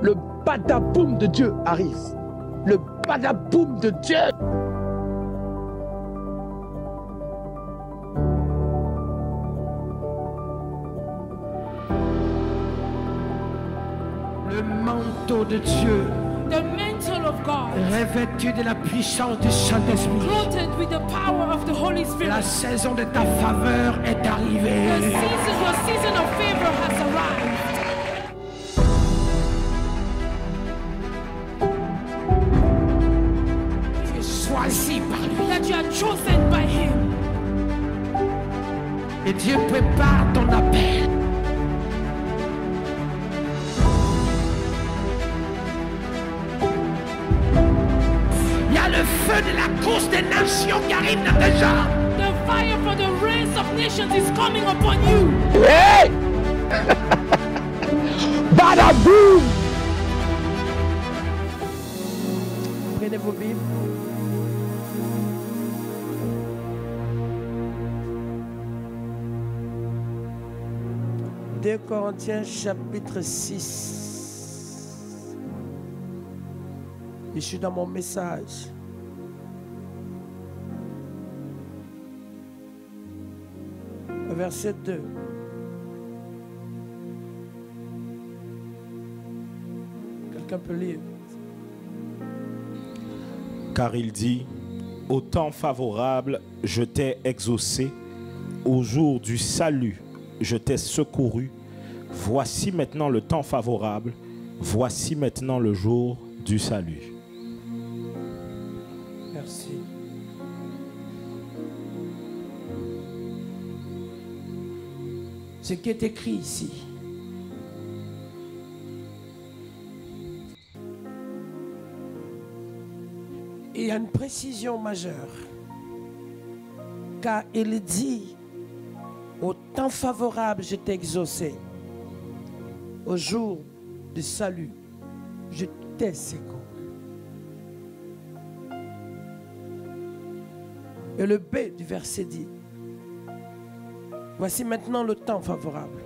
Le badaboum de Dieu arrive. Le badaboum de Dieu. Le manteau de Dieu, the mantle of God, revêtu de la puissance du Saint-Esprit. clothed with the power of the Holy Spirit. La saison de ta faveur est arrivée. Your season of favor has arrived. Tu es choisi par lui. That you are chosen by Him. Et Dieu prépare ton appel. Il y a le feu de la course des nations qui arrive dans tes jambes. The fire for the race of nations is coming upon you. Hey! Badaboum! Prenez vos Bibles. Deux Corinthiens chapitre 6. Je suis dans mon message. Verset 2. Quelqu'un peut lire? Car il dit, au temps favorable, je t'ai exaucé, au jour du salut, je t'ai secouru. Voici maintenant le temps favorable, voici maintenant le jour du salut. Merci. Ce qui est écrit ici, il y a une précision majeure, car il dit, au temps favorable, je t'ai exaucé, au jour du salut, je t'ai secouru. Et le B du verset dit, voici maintenant le temps favorable.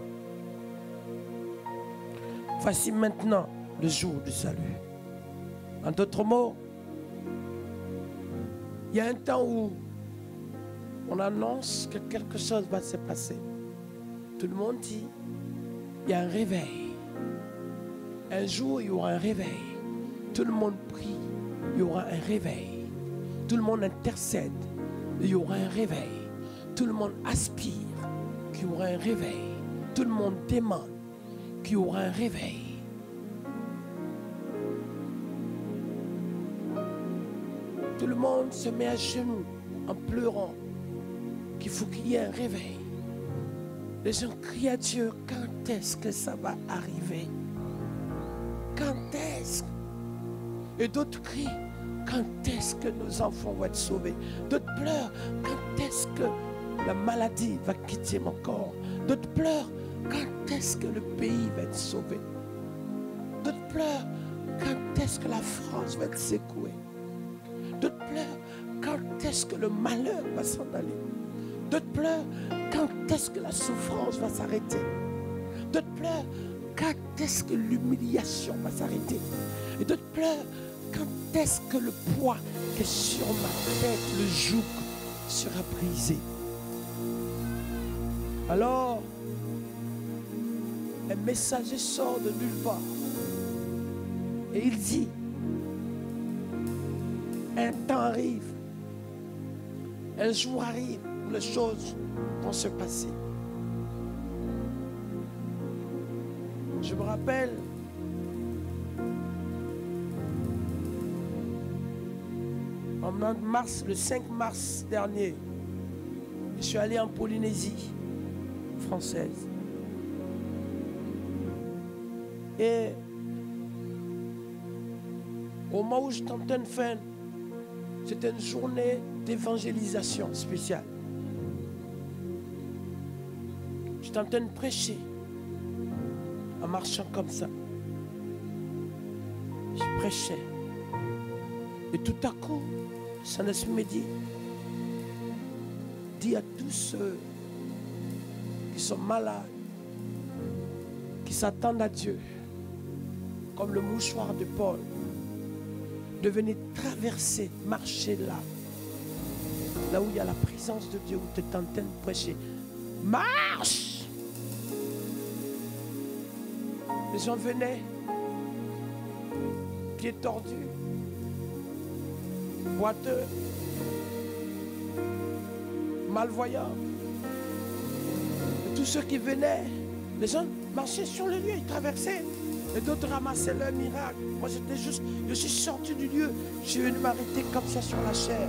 Voici maintenant le jour du salut. En d'autres mots, il y a un temps où on annonce que quelque chose va se passer. Tout le monde dit, il y a un réveil. Un jour, il y aura un réveil. Tout le monde prie, il y aura un réveil. Tout le monde intercède, il y aura un réveil. Tout le monde aspire, qu'il y aura un réveil. Tout le monde demande qu'il y aura un réveil. Tout le monde se met à genoux en pleurant qu'il faut qu'il y ait un réveil. Les gens crient à Dieu, quand est-ce que ça va arriver? Quand est-ce? Et d'autres crient, quand est-ce que nos enfants vont être sauvés? D'autres pleurent, quand est-ce que la maladie va quitter mon corps? D'autres pleurent, quand est-ce que le pays va être sauvé? D'autres pleurent, quand est-ce que la France va être secouée? D'autres pleurent, quand est-ce que le malheur va s'en aller? D'autres pleurent, quand est-ce que la souffrance va s'arrêter? D'autres pleurent, quand est-ce que l'humiliation va s'arrêter? Et d'autres pleurent, quand est-ce que le poids qui est sur ma tête, le joug, sera brisé? Alors, un messager sort de nulle part et il dit, un temps arrive, un jour arrive où les choses vont se passer. Je me rappelle, en mars, le 5 mars dernier, je suis allé en Polynésie française. Et au moment où j'étais en train de faire, c'était une journée d'évangélisation spéciale. J'étais en train de prêcher en marchant comme ça. Je prêchais. Et tout à coup, le Saint-Esprit me dit, dis à tous ceux qui sont malades, qui s'attendent à Dieu, comme le mouchoir de Paul, de venir traverser, marcher là où il y a la présence de Dieu, où tu es en train de prêcher. Marche! Les gens venaient, pieds tordus, boiteux, malvoyants. Et tous ceux qui venaient, les gens marchaient sur le lieu, ils traversaient. Et d'autres ramassaient leur miracle. Moi, je suis sorti du lieu. Je suis venu m'arrêter comme ça sur la chair.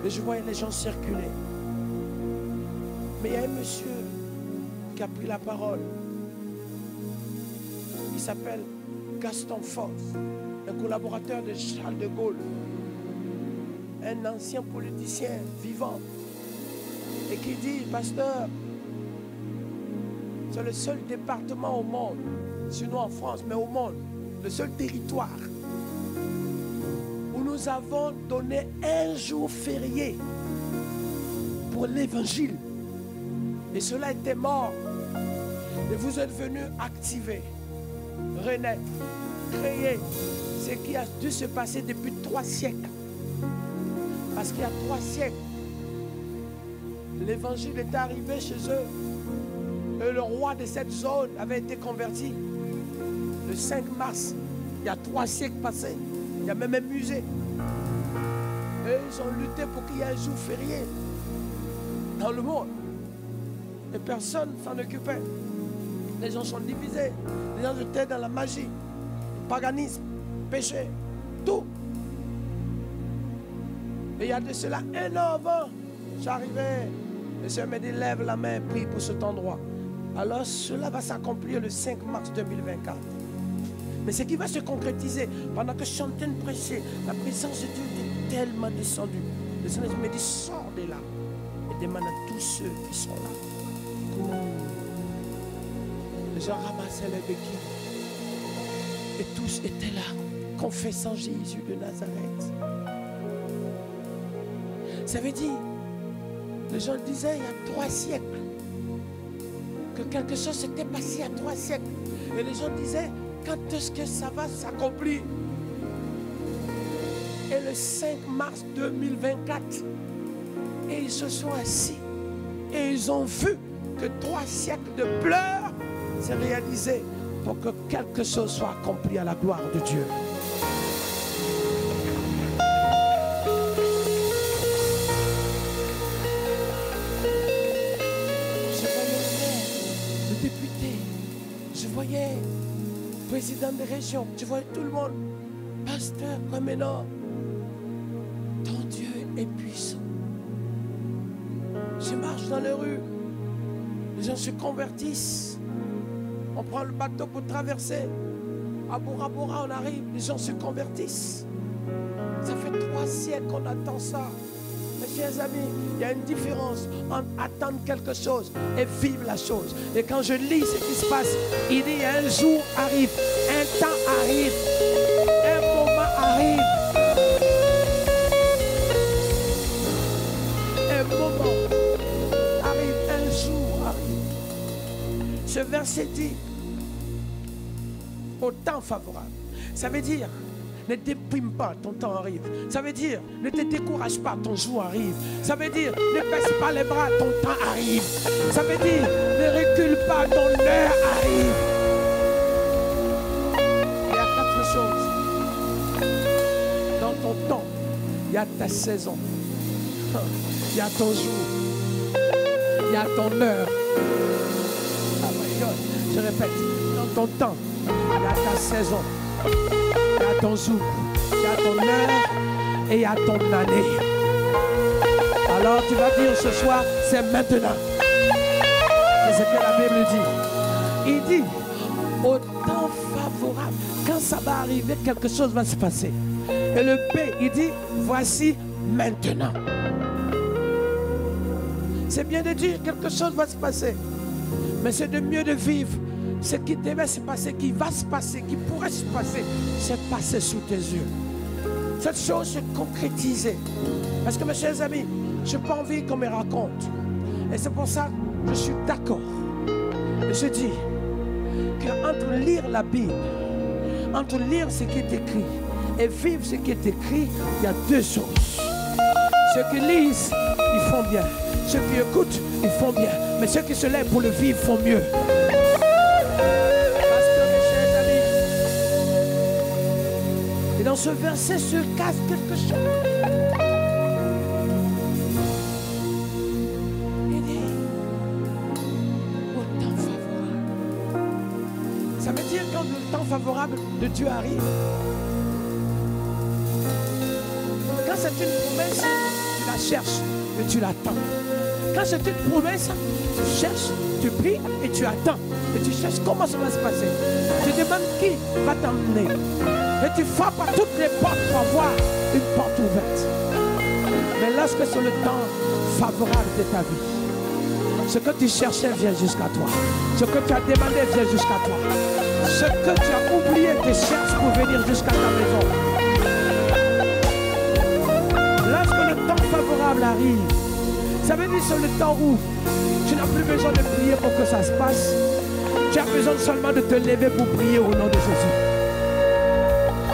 Et je voyais les gens circuler. Mais il y a un monsieur qui a pris la parole. Il s'appelle Gaston Foss, un collaborateur de Charles de Gaulle, un ancien politicien vivant, et qui dit, pasteur, c'est le seul département au monde, sinon en France, mais au monde, le seul territoire où nous avons donné un jour férié pour l'évangile. Et cela était mort. Et vous êtes venus activer, renaître, créer ce qui a dû se passer depuis 3 siècles. Parce qu'il y a 3 siècles, l'évangile est arrivé chez eux. Et le roi de cette zone avait été converti le 5 mars, il y a 3 siècles passés. Il y a même un musée. Et ils ont lutté pour qu'il y ait un jour férié dans le monde. Et personne ne s'en occupait. Les gens sont divisés. Les gens étaient dans la magie, le paganisme, le péché, tout. Et il y a de cela 1 an avant, j'arrivais. Le Seigneur m'a dit, lève la main, prie pour cet endroit. Alors cela va s'accomplir le 5 mars 2024. Mais ce qui va se concrétiser, pendant que je suis en train de prêcher, la présence de Dieu était tellement descendue. Le Seigneur me dit, sors de là et demande à tous ceux qui sont là. Les gens ramassaient les béquilles. Et tous étaient là, confessant Jésus de Nazareth. Ça veut dire, les gens disaient il y a 3 siècles, que quelque chose s'était passé il y a 3 siècles. Et les gens disaient, quand est-ce que ça va s'accomplir? Et le 5 mars 2024, et ils se sont assis, et ils ont vu que 3 siècles de pleurs s'est réalisé pour que quelque chose soit accompli à la gloire de Dieu. Je voyais le maire, le député, je voyais le président des régions, je voyais tout le monde. Pasteur, comme énorme, ton Dieu est puissant. Je marche dans les rues, les gens se convertissent. On prend le bateau pour traverser. À Bora Bora, on arrive, les gens se convertissent. Ça fait 3 siècles qu'on attend ça. Mes chers amis, il y a une différence entre attendre quelque chose et vivre la chose. Et quand je lis ce qui se passe, il dit un jour arrive, un temps arrive, un moment arrive. Un moment arrive, un jour arrive. Ce verset dit au temps favorable. Ça veut dire ne déprime pas, ton temps arrive. Ça veut dire ne te décourage pas, ton jour arrive. Ça veut dire ne baisse pas les bras, ton temps arrive. Ça veut dire ne recule pas, ton heure arrive. Il y a 4 choses. Dans ton temps, il y a ta saison. Il y a ton jour. Il y a ton heure. Ah my God, je répète, dans ton temps, il y a ta saison, il y a ton jour, il y a ton heure et il y a ton année. Alors tu vas dire ce soir, c'est maintenant. C'est ce que la Bible dit. Il dit, au temps favorable, quand ça va arriver, quelque chose va se passer. Et le B, il dit, voici maintenant. C'est bien de dire quelque chose va se passer. Mais c'est de mieux de vivre ce qui devait se passer, qui va se passer, qui pourrait se passer, c'est passé sous tes yeux. Cette chose se concrétisait. Parce que mes chers amis, je n'ai pas envie qu'on me raconte. Et c'est pour ça que je suis d'accord. Et je dis qu'entre lire la Bible, entre lire ce qui est écrit et vivre ce qui est écrit, il y a deux choses. Ceux qui lisent, ils font bien. Ceux qui écoutent, ils font bien. Mais ceux qui se lèvent pour le vivre font mieux. Parce que, mes chers amis, et dans ce verset se cache quelque chose. Il dit, au temps favorable. Ça veut dire quand le temps favorable de Dieu arrive, quand c'est une promesse, tu la cherches et tu l'attends. Quand c'est une promesse, tu cherches, tu pries et tu attends. Et tu cherches comment ça va se passer. Tu demandes qui va t'emmener. Et tu frappes à toutes les portes pour avoir une porte ouverte. Mais lorsque c'est le temps favorable de ta vie, ce que tu cherchais vient jusqu'à toi. Ce que tu as demandé vient jusqu'à toi. Ce que tu as oublié te cherche pour venir jusqu'à ta maison. Lorsque le temps favorable arrive, ça veut dire que c'est le temps où tu n'as plus besoin de prier pour que ça se passe. Tu as besoin seulement de te lever pour prier au nom de Jésus.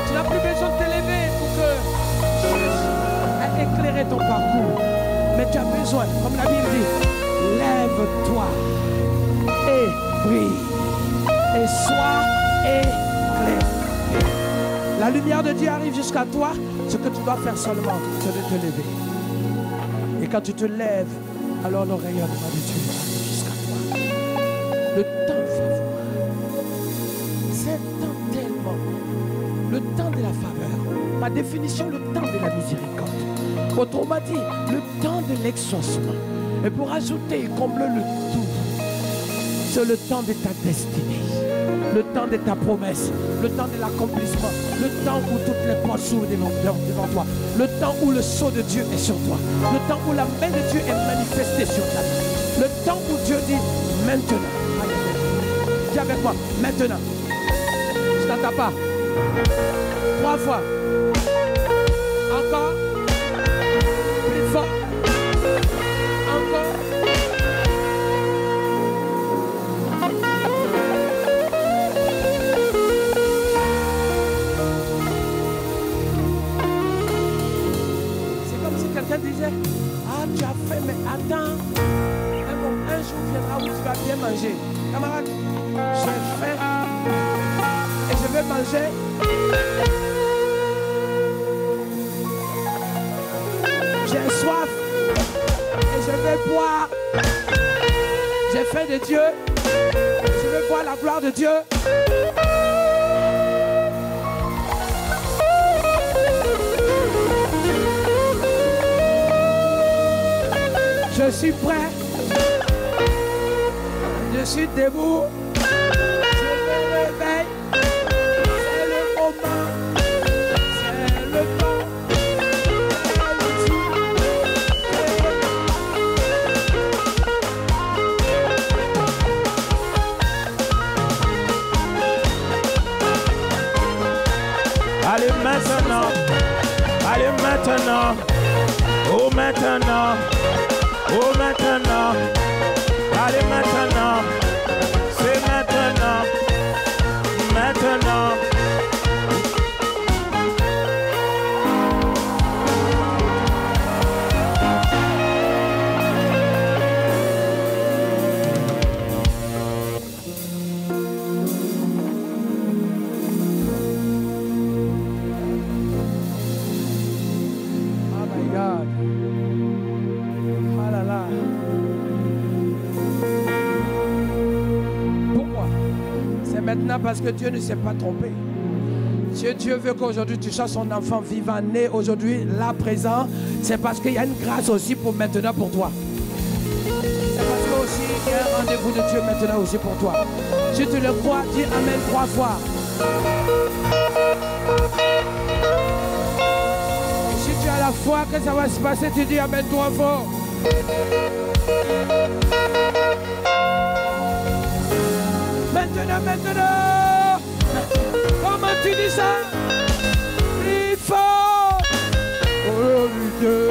Tu n'as plus besoin de te lever pour que Jésus ait éclairé ton parcours. Mais tu as besoin, comme la Bible dit, lève-toi et prie et sois éclairé. La lumière de Dieu arrive jusqu'à toi. Ce que tu dois faire seulement, c'est de te lever. Et quand tu te lèves, alors le rayonnement de Dieu arrive jusqu'à toi. Le temps favorable, c'est un temps tellement, le temps de la faveur. Ma définition, le temps de la miséricorde. Autrement dit, le temps de l'exaucement. Et pour ajouter et combler le tout, c'est le temps de ta destinée. Le temps de ta promesse, le temps de l'accomplissement, le temps où toutes les portes s'ouvrent devant toi, le temps où le sceau de Dieu est sur toi, le temps où la main de Dieu est manifestée sur ta vie, le temps où Dieu dit maintenant. Dis avec moi, maintenant. Je t'entends pas. 3 fois. Encore. Plus fort. Encore. Quelqu'un disait, ah tu as faim, mais attends, un jour viendra où tu vas bien manger. Camarade, j'ai faim et je vais manger. J'ai soif et je vais boire. J'ai faim de Dieu, je veux voir la gloire de Dieu. Je suis prêt, je suis debout, je me réveille, c'est le moment, c'est le temps. Allez maintenant, allez maintenant, oh maintenant. Oh maintenant, allez maintenant, c'est maintenant, maintenant. Oh my God. Maintenant, parce que Dieu ne s'est pas trompé. Si Dieu veut qu'aujourd'hui tu sois son enfant vivant, né aujourd'hui, là présent, c'est parce qu'il y a une grâce aussi pour maintenant pour toi. C'est parce que aussi il y a un rendez-vous de Dieu maintenant aussi pour toi. Si tu le crois, dis Amen 3 fois. Et si tu as la foi que ça va se passer, tu dis Amen 3 fois. Maintenant. Comment tu dis ça? Il faut. Oh, Dieu.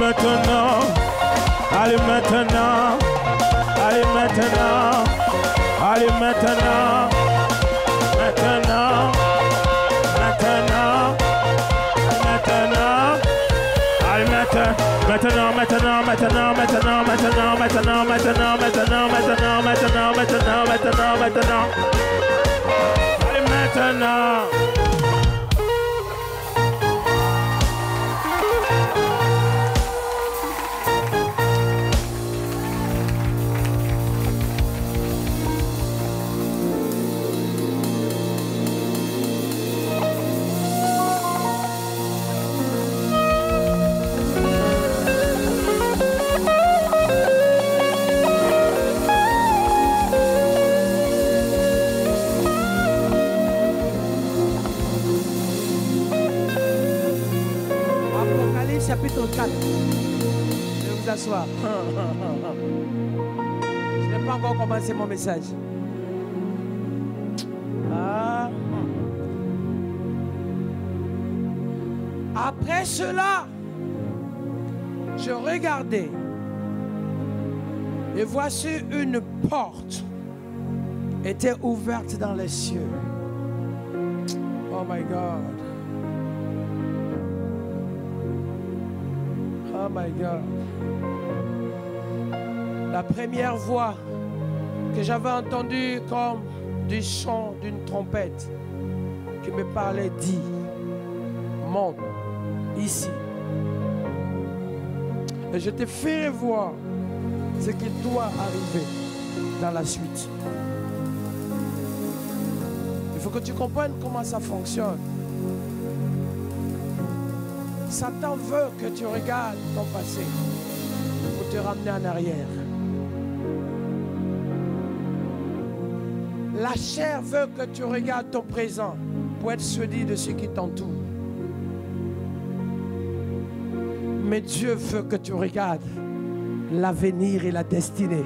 maintenant. Allez maintenant. Allez maintenant. Allez maintenant. Maintenant. Maintenant. Maintenant. Allez maintenant. Maintenant, maintenant, maintenant, maintenant, maintenant, maintenant, maintenant, maintenant, maintenant, maintenant, maintenant, maintenant, maintenant. Allez maintenant. Chapitre 4. Je vais vous asseoir. Je n'ai pas encore commencé mon message. Après cela, je regardais et voici une porte était ouverte dans les cieux. Oh my God. Oh my God. La première voix que j'avais entendue comme du son d'une trompette qui me parlait dit, monte ici. Et je te ferai voir ce qui doit arriver dans la suite. Il faut que tu comprennes comment ça fonctionne. Satan veut que tu regardes ton passé pour te ramener en arrière. La chair veut que tu regardes ton présent pour être soucieux de ce qui t'entoure. Mais Dieu veut que tu regardes l'avenir et la destinée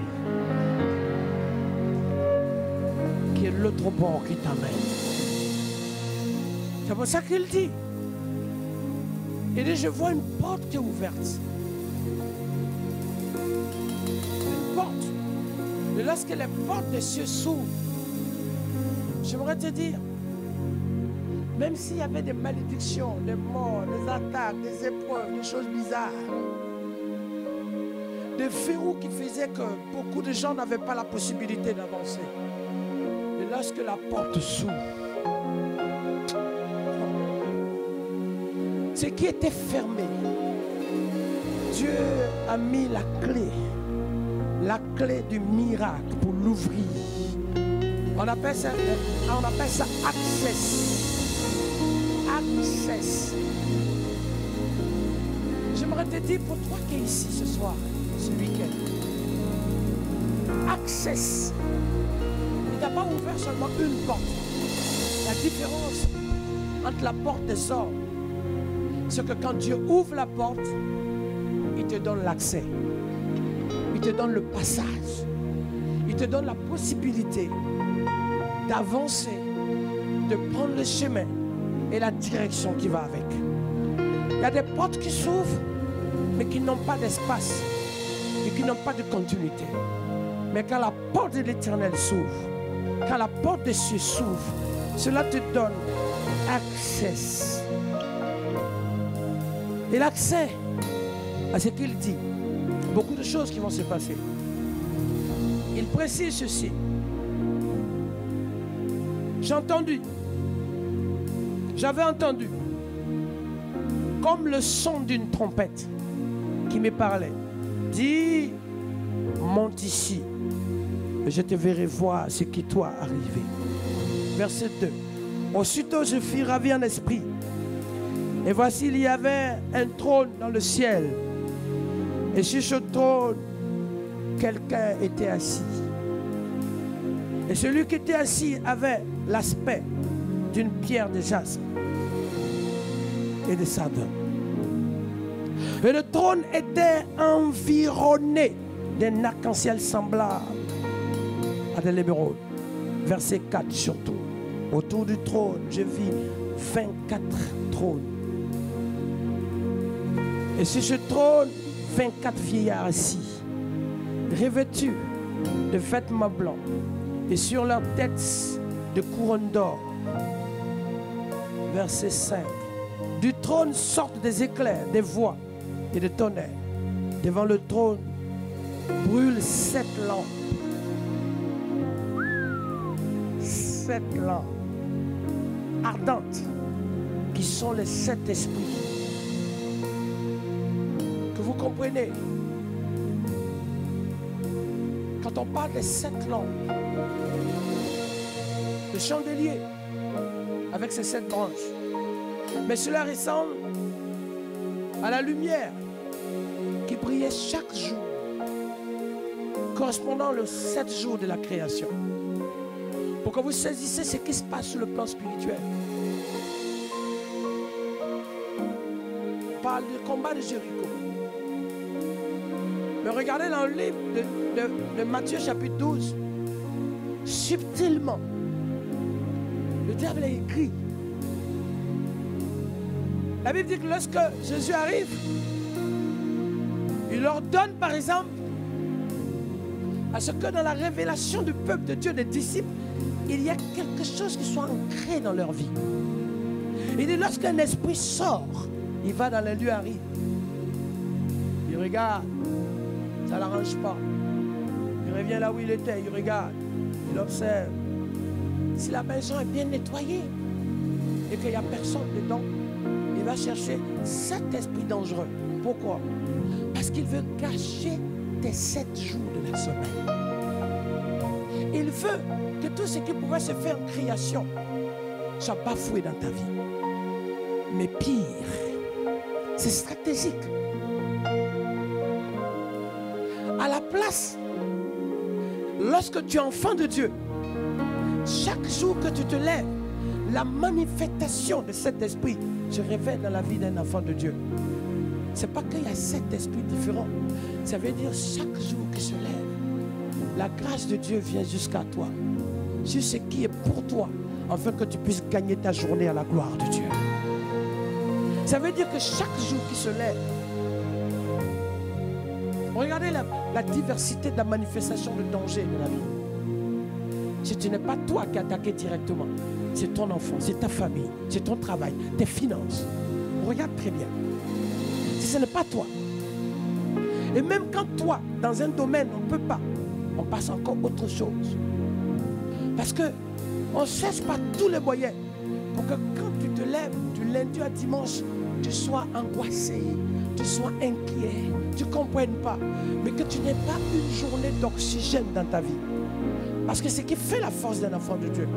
qui est l'autre bord qui t'amène. C'est pour ça qu'il dit. Il dit, je vois une porte qui est ouverte. Une porte. Et lorsque les portes des cieux s'ouvrent, j'aimerais te dire, même s'il y avait des malédictions, des morts, des attaques, des épreuves, des choses bizarres, des verrous qui faisaient que beaucoup de gens n'avaient pas la possibilité d'avancer. Et lorsque la porte s'ouvre, ce qui était fermé, Dieu a mis la clé du miracle pour l'ouvrir. On appelle ça access. Access. J'aimerais te dire pour toi qui es ici ce soir, ce week-end, access. Il n'a pas ouvert seulement une porte. La différence entre la porte des hommes, c'est que quand Dieu ouvre la porte, il te donne l'accès. Il te donne le passage. Il te donne la possibilité d'avancer, de prendre le chemin et la direction qui va avec. Il y a des portes qui s'ouvrent, mais qui n'ont pas d'espace et qui n'ont pas de continuité. Mais quand la porte de l'Éternel s'ouvre, quand la porte des cieux s'ouvre, cela te donne accès. Et l'accès à ce qu'il dit, beaucoup de choses qui vont se passer. Il précise ceci. J'avais entendu, comme le son d'une trompette qui me parlait. Dis, monte ici, et je te verrai voir ce qui doit arriver. Verset 2. Aussitôt je fus ravi en esprit. Et voici, il y avait un trône dans le ciel. Et sur ce trône, quelqu'un était assis. Et celui qui était assis avait l'aspect d'une pierre de jaspe et de sardonyne. Et le trône était environné d'un arc-en-ciel semblable à de l'émeraude. Verset 4 surtout. Autour du trône, je vis 24 trônes. Et sur ce trône, 24 vieillards assis, revêtus de vêtements blancs, et sur leurs têtes de couronnes d'or. Verset 5. Du trône sortent des éclairs, des voix et des tonnerres. Devant le trône brûlent 7 lampes. 7 lampes ardentes qui sont les 7 esprits. Que vous comprenez, quand on parle des 7 lampes, le chandelier avec ses 7 branches, mais cela ressemble à la lumière qui brillait chaque jour, correspondant aux 7 jours de la création. Pour que vous saisissez ce qui se passe sur le plan spirituel. On parle du combat de Jéricho. Mais regardez dans le livre de Matthieu chapitre 12, subtilement, le diable a écrit. La Bible dit que lorsque Jésus arrive, il ordonne par exemple à ce que dans la révélation du peuple de Dieu, des disciples, il y a quelque chose qui soit ancré dans leur vie. Il dit lorsqu'un esprit sort, il va dans les lieux arides. Il regarde, ça ne l'arrange pas. Il revient là où il était, il regarde, il observe. Si la maison est bien nettoyée et qu'il n'y a personne dedans, il va chercher cet esprit dangereux. Pourquoi? Parce qu'il veut gâcher tes 7 jours de la semaine. Il veut que tout ce qui pouvait se faire en création soit bafoué dans ta vie. Mais pire, c'est stratégique. À la place, lorsque tu es enfant de Dieu, chaque jour que tu te lèves, la manifestation de cet esprit se révèle dans la vie d'un enfant de Dieu. Ce n'est pas qu'il y a 7 esprits différents. Ça veut dire chaque jour qui se lève, la grâce de Dieu vient jusqu'à toi. Sur ce qui est pour toi, afin que tu puisses gagner ta journée à la gloire de Dieu. Ça veut dire que chaque jour qui se lève, regardez la diversité de la manifestation de danger de la vie. Si ce n'est pas toi qui attaques directement, c'est ton enfant, c'est ta famille, c'est ton travail, tes finances. Regarde très bien. Si ce n'est pas toi, et même quand toi, dans un domaine, on ne peut pas, on passe encore autre chose. Parce qu'on cherche par tous les moyens pour que quand tu te lèves du lundi à dimanche, tu sois angoissé, tu sois inquiet, tu ne comprennes pas, mais que tu n'aies pas une journée d'oxygène dans ta vie. Parce que c'est ce qui fait la force d'un enfant de Dieu.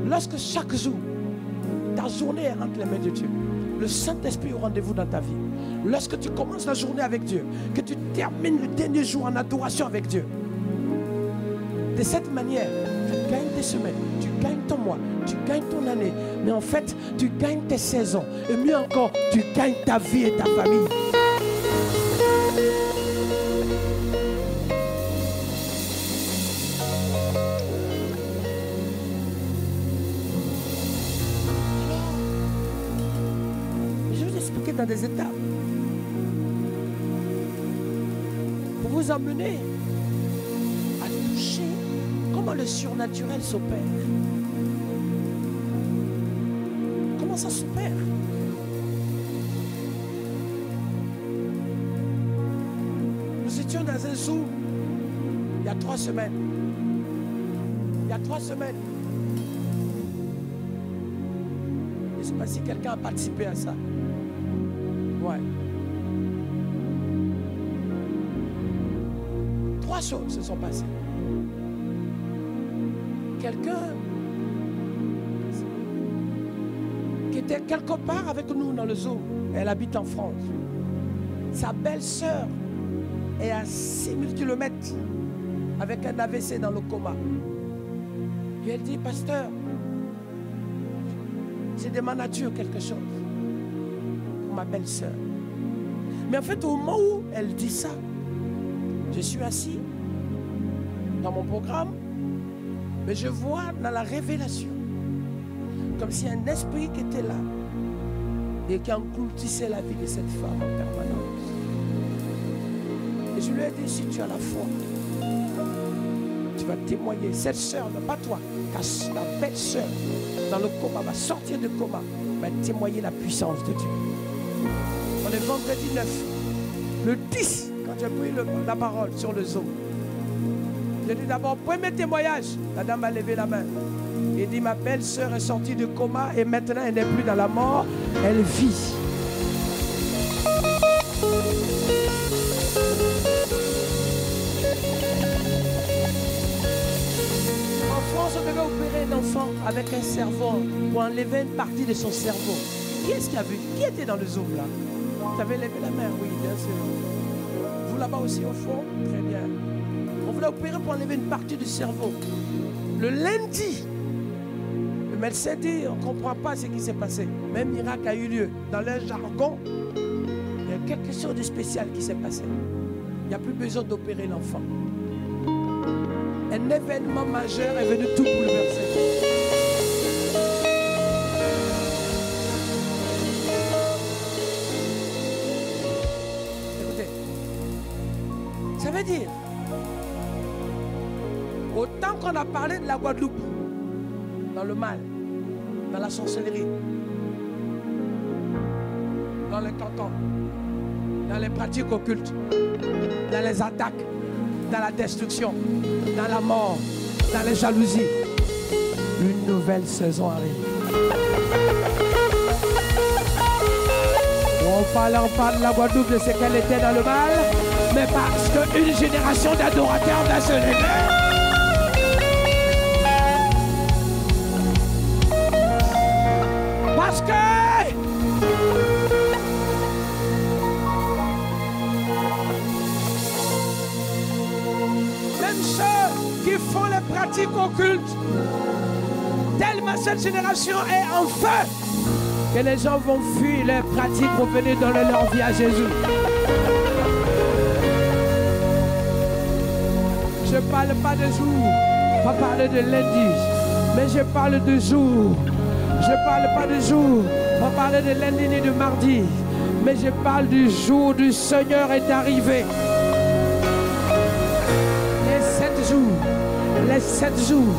Lorsque chaque jour, ta journée est entre les mains de Dieu, le Saint-Esprit est au rendez-vous dans ta vie. Lorsque tu commences la journée avec Dieu, que tu termines le dernier jour en adoration avec Dieu. De cette manière, tu gagnes tes semaines, tu gagnes ton mois, tu gagnes ton année. Mais en fait, tu gagnes tes saisons. Et mieux encore, tu gagnes ta vie et ta famille. Dans des étapes pour vous emmener à toucher comment le surnaturel s'opère. Comment ça s'opère? Nous étions dans un Zoom il y a 3 semaines. Il y a 3 semaines. Je ne sais pas si quelqu'un a participé à ça. Ouais. 3 choses se sont passées. Quelqu'un qui était quelque part avec nous dans le Zoom, elle habite en France. Sa belle-sœur est à 6000 km avec un AVC dans le coma. Et elle dit, pasteur, c'est de ma nature quelque chose. Ma belle-sœur. Mais en fait, au moment où elle dit ça, je suis assis dans mon programme, mais je vois dans la révélation, comme si un esprit qui était là et qui engloutissait la vie de cette femme en permanence. je lui ai dit, si tu as la foi, tu vas témoigner. Cette sœur, non pas toi, ta belle sœur, dans le coma, va sortir du coma, va témoigner la puissance de Dieu. On est vendredi 9. Le 10, quand j'ai pris la parole sur le Zoom, j'ai dit d'abord, premier témoignage. La dame a levé la main. Et dit, ma belle sœur est sortie du coma et maintenant elle n'est plus dans la mort, elle vit. En France, on devait opérer un enfant avec un cerveau pour enlever une partie de son cerveau. Qui est-ce qui a vu? Qui était dans le Zoom là? Vous avez levé la main? Oui, bien sûr. Vous là-bas aussi au fond? Très bien. On voulait opérer pour enlever une partie du cerveau. Le lundi, le médecin dit, on ne comprend pas ce qui s'est passé. Même miracle a eu lieu. Dans leur jargon, il y a quelque chose de spécial qui s'est passé. Il n'y a plus besoin d'opérer l'enfant. Un événement majeur est venu tout bouleverser. Écoutez, ça veut dire, autant qu'on a parlé de la Guadeloupe, dans le mal, dans la sorcellerie, dans les cantons, dans les pratiques occultes, dans les attaques, dans la destruction, dans la mort, dans les jalousies, une nouvelle saison arrive. On parle de la Guadeloupe de ce qu'elle était dans le mal, mais parce qu'une génération d'adorateurs va se lever. Parce que même ceux qui font les pratiques occultes, tellement cette génération est en feu que les gens vont fuir les pratiques pour venir donner leur vie à Jésus. Je ne parle pas de jour, pas parler de lundi, mais je parle de jour. Je ne parle pas de jour, pas parler de lundi ni de mardi, mais je parle du jour du Seigneur est arrivé. Les 7 jours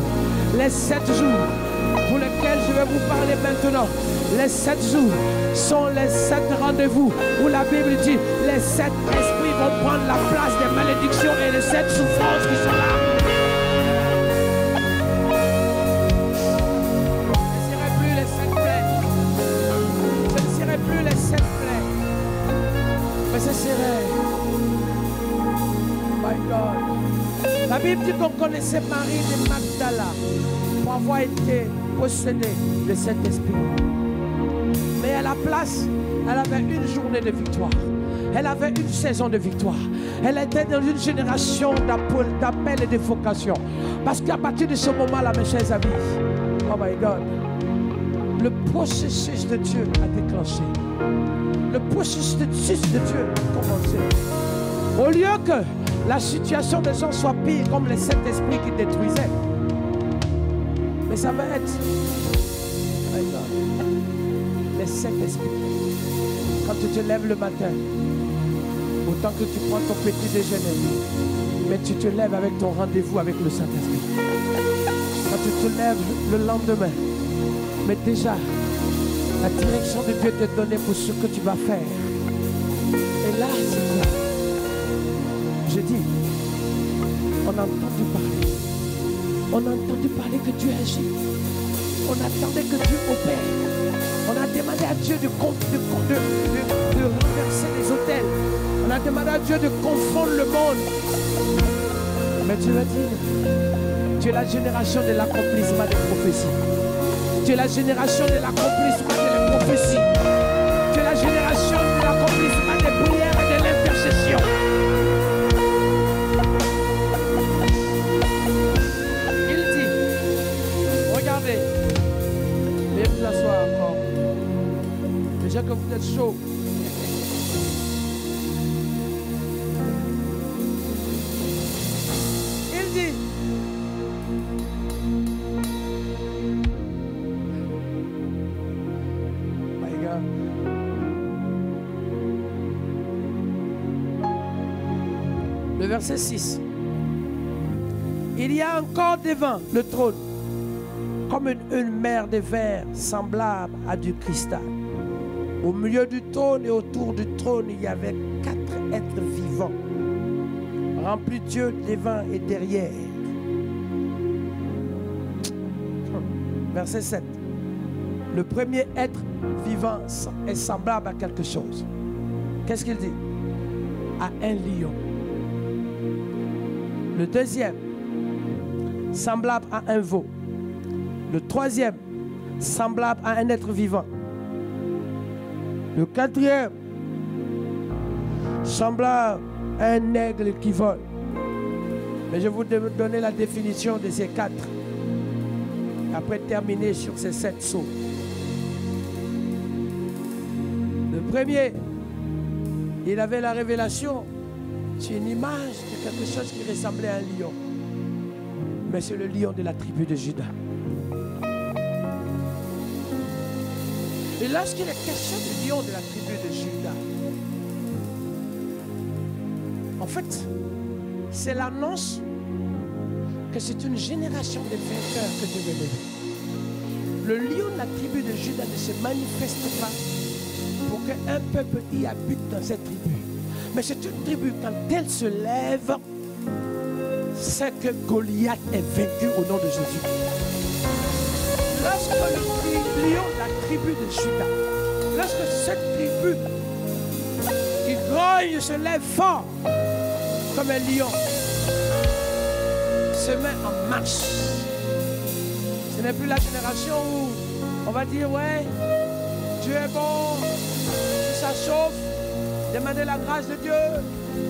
pour lesquels je vais vous parler maintenant. Les 7 jours sont les 7 rendez-vous où la Bible dit les 7 esprits vont prendre la place des malédictions et les 7 souffrances qui sont là. Mais ce serait, my God. La Bible dit qu'on connaissait Marie de Magdala pour avoir été possédée de cet esprit. Mais à la place, elle avait une journée de victoire. Elle avait une saison de victoire. Elle était dans une génération d'appel et de vocation. Parce qu'à partir de ce moment-là, mes chers amis, oh my God, le processus de Dieu a déclenché. Le processus de Dieu a commencé. Au lieu que la situation des gens soit pire comme les 7 esprits qui détruisaient. Mais ça va être les 7 esprits. Quand tu te lèves le matin, autant que tu prends ton petit déjeuner, mais tu te lèves avec ton rendez-vous avec le Saint-Esprit. Quand tu te lèves le lendemain, mais déjà, la direction de Dieu t'est donnée pour ce que tu vas faire. Et là, c'est quoi? Je dis, on a entendu parler. On a entendu parler que Dieu agit. On attendait que Dieu opère. On a demandé à Dieu de renverser les autels. On a demandé à Dieu de confondre le monde. Mais Dieu a dit, tu es la génération de l'accomplissement des prophéties. Tu es la génération de l'accomplissement des prophéties. Tu es la génération de l'accomplissement des prières et de l'intercession. Il dit, regardez, veuillez vous asseoir encore. Déjà que vous êtes chaud. Il dit, Le verset 6. Il y a encore devant le trône, comme une mer de verre semblable à du cristal. Au milieu du trône et autour du trône, il y avait 4 êtres vivants, remplis d'yeux devant et derrière. Verset 7. Le premier être vivant est semblable à quelque chose. Qu'est-ce qu'il dit? À un lion. Le deuxième, semblable à un veau. Le troisième, semblable à un être vivant. Le quatrième, semblable à un aigle qui vole. Mais je vais vous donner la définition de ces 4. Après terminer sur ces 7 sceaux. Le premier, il avait la révélation. C'est une image de quelque chose qui ressemblait à un lion. Mais c'est le lion de la tribu de Juda. Et lorsqu'il est question du lion de la tribu de Juda, en fait, c'est l'annonce que c'est une génération de vainqueurs que Dieu veut lever. Le lion de la tribu de Juda ne se manifeste pas pour qu'un peuple y habite dans cette tribu. Mais c'est une tribu, quand elle se lève, c'est que Goliath est vaincu au nom de Jésus. Lorsque le lion de la tribu de Juda, lorsque cette tribu qui grogne se lève fort comme un lion, se met en marche. Ce n'est plus la génération où on va dire ouais, Dieu est bon, ça chauffe, demandez la grâce de Dieu.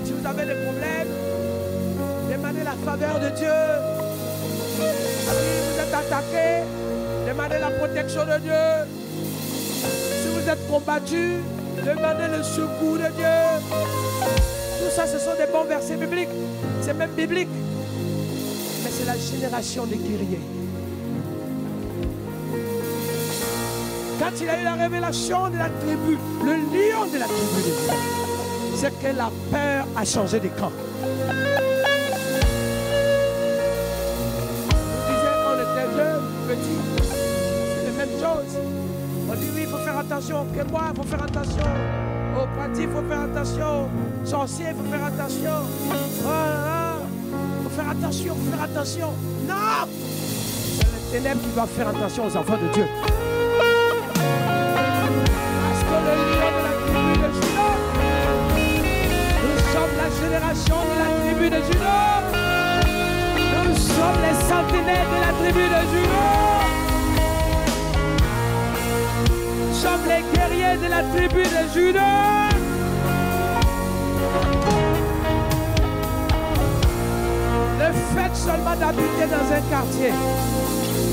Si vous avez des problèmes, demandez la faveur de Dieu. Si vous êtes attaqué, demandez la protection de Dieu. Si vous êtes combattu, demandez le secours de Dieu. Tout ça, ce sont des bons versets bibliques. C'est même biblique. Mais c'est la génération des guerriers. Quand il a eu la révélation de la tribu, le lion de la tribu de Juda, c'est que la peur a changé de camp. On disait quand on était jeune, petit, c'est la même chose. On dit oui, il faut faire attention au prébois, il faut faire attention aux pratiques, il faut faire attention aux sorciers, il faut faire attention. Il faut faire attention, il faut faire attention. Non! C'est les ténèbres qui doivent faire attention aux enfants de Dieu. Parce que le lion de la tribu de Juda, nous sommes la génération de la tribu de Juda. Nous sommes les sentinelles de la tribu de Juda. Nous sommes les guerriers de la tribu de Juda. Le fait seulement d'habiter dans un quartier.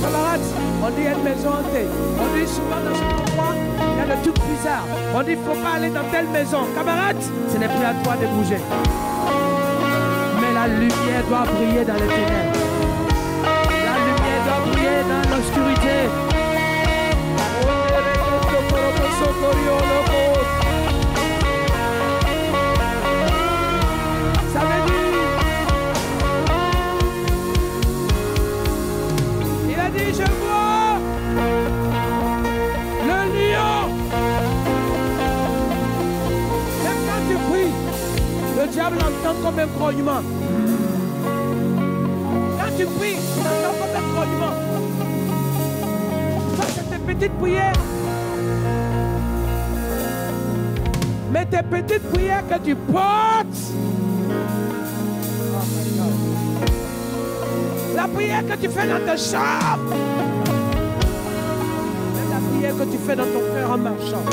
Camarades, on dit une maison hantée. On dit souvent dans ce endroit, il y a des trucs bizarres. On dit il ne faut pas aller dans telle maison. Camarades, ce n'est plus à toi de bouger. Mais la lumière doit briller dans les ténèbres. La lumière doit briller dans l'obscurité. Ça veut dire, il a dit, je vois le lion. Même quand tu pries, le diable entend comme un grognement. Quand tu pries, il entend comme un grognement. Ça, c'est tes petites prières. Mais tes petites prières que tu portes, la prière que tu fais dans ta chambre, c'est la prière que tu fais dans ton cœur en marchant.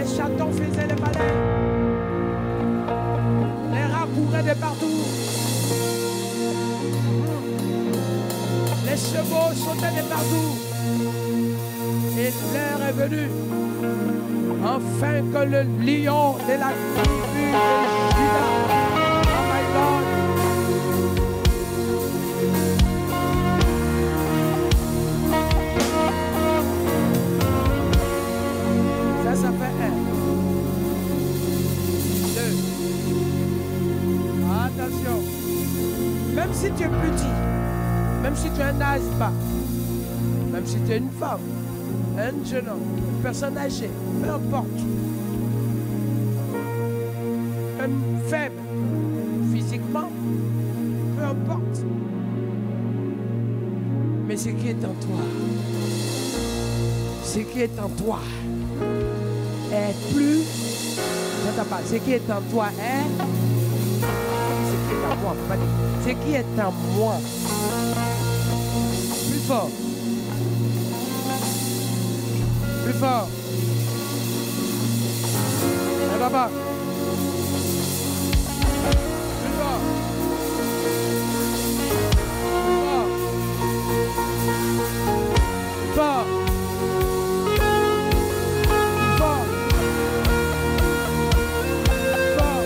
Les chatons faisaient les malins. Les rats couraient de partout. Les chevaux sautaient de partout. Et l'heure est venue, enfin que le lion de la tribu de Juda, oh my God, ça fait 1, 2, attention, même si tu es petit, même si tu es un asthme, même si tu es une femme, un jeune homme, une personne âgée, peu importe, même faible physiquement, peu importe, mais ce qui est en toi, ce qui est en toi est plus, j'entends pas, ce qui est en toi est, ce qui est en moi, ce qui est en moi, plus fort. Plus fort. Et papa. Plus fort. Plus fort. Plus fort. Plus fort.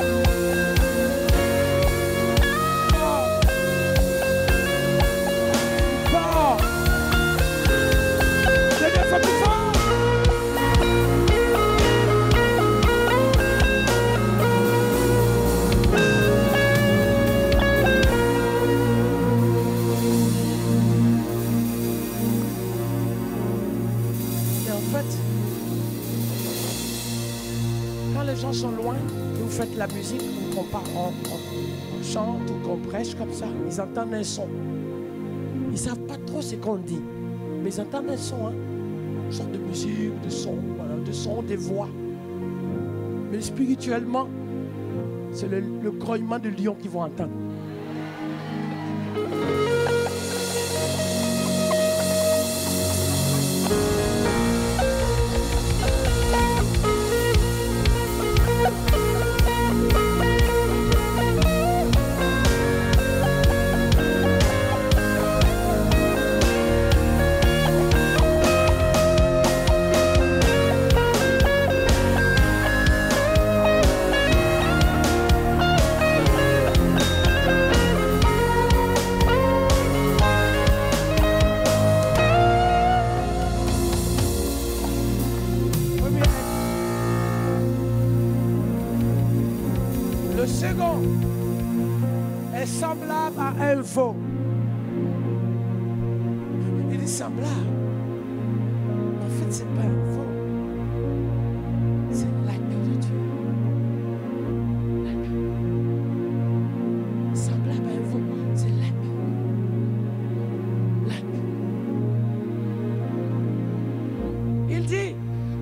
Plus fort. C'est deux fois plus fort. Les gens sont loin, que vous faites la musique, ou qu'on parle, on chante ou qu'on prêche comme ça, ils entendent un son. Ils ne savent pas trop ce qu'on dit, mais ils entendent un son, hein? Une sorte de musique, de son, voilà, de son, des voix. Mais spirituellement, c'est le grognement de lion qu'ils vont entendre. Le second est semblable à un veau. Il est semblable. En fait, ce n'est pas un veau. C'est l'agneau de Dieu. L'agneau. Semblable à un veau, c'est l'agneau. L'agneau. Il dit,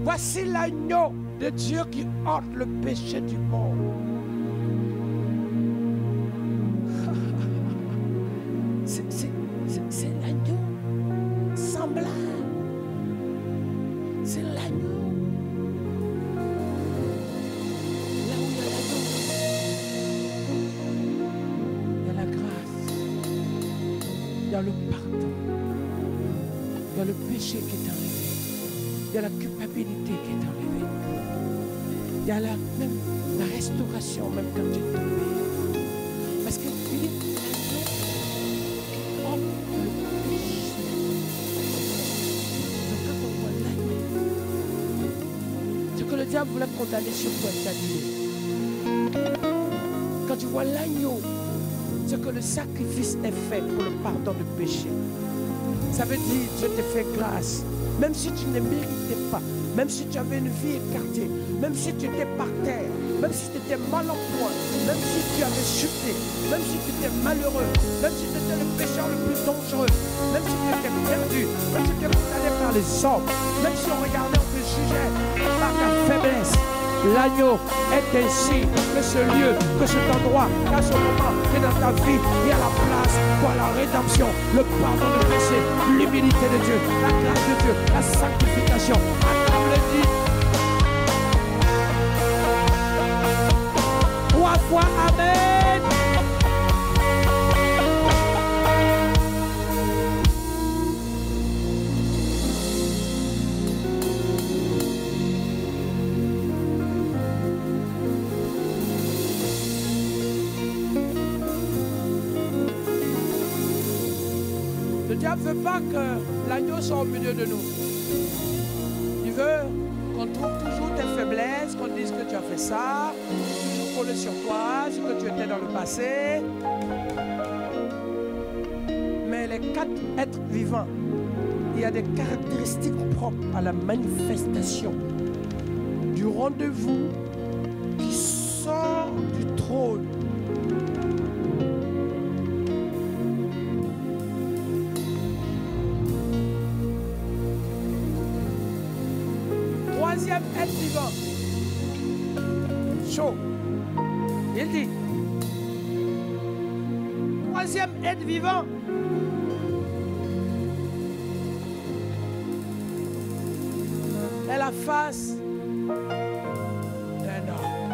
voici l'agneau de Dieu qui ôte le péché du monde. C'est l'agneau semblable. C'est l'agneau. Là où il y a l'agneau, il y a la grâce, il y a le pardon, il y a le péché qui est enlevé, il y a la culpabilité qui est enlevée, il y a même la restauration, même quand tu es tombé. Parce que Philippe, le diable voulait condamner sur toi et t'annuler. Quand tu vois l'agneau, c'est que le sacrifice est fait pour le pardon du péché. Ça veut dire Dieu te fait grâce. Même si tu ne méritais pas, même si tu avais une vie écartée, même si tu étais par terre, même si tu étais mal en point, même si tu avais chuté, même si tu étais malheureux, même si tu étais le pécheur le plus dangereux, même si tu étais perdu, même si tu étais condamné par les hommes, même si on regardait, on te jugeait par ta faiblesse. L'agneau est ainsi que ce lieu, que cet endroit, qu'à ce moment, que dans ta vie, il y a la place pour la rédemption, le pardon de péché, l'humilité de Dieu, la grâce de Dieu, la sanctification. À table dit, diable ne veut pas que l'agneau soit au milieu de nous. Il veut qu'on trouve toujours tes faiblesses, qu'on dise que tu as fait ça, toujours coller sur toi, ce que tu étais dans le passé. Mais les 4 êtres vivants, il y a des caractéristiques propres à la manifestation du rendez-vous qui sort du trône. Troisième être vivant. Chaud. Il dit. Troisième être vivant. Est la face d'un homme.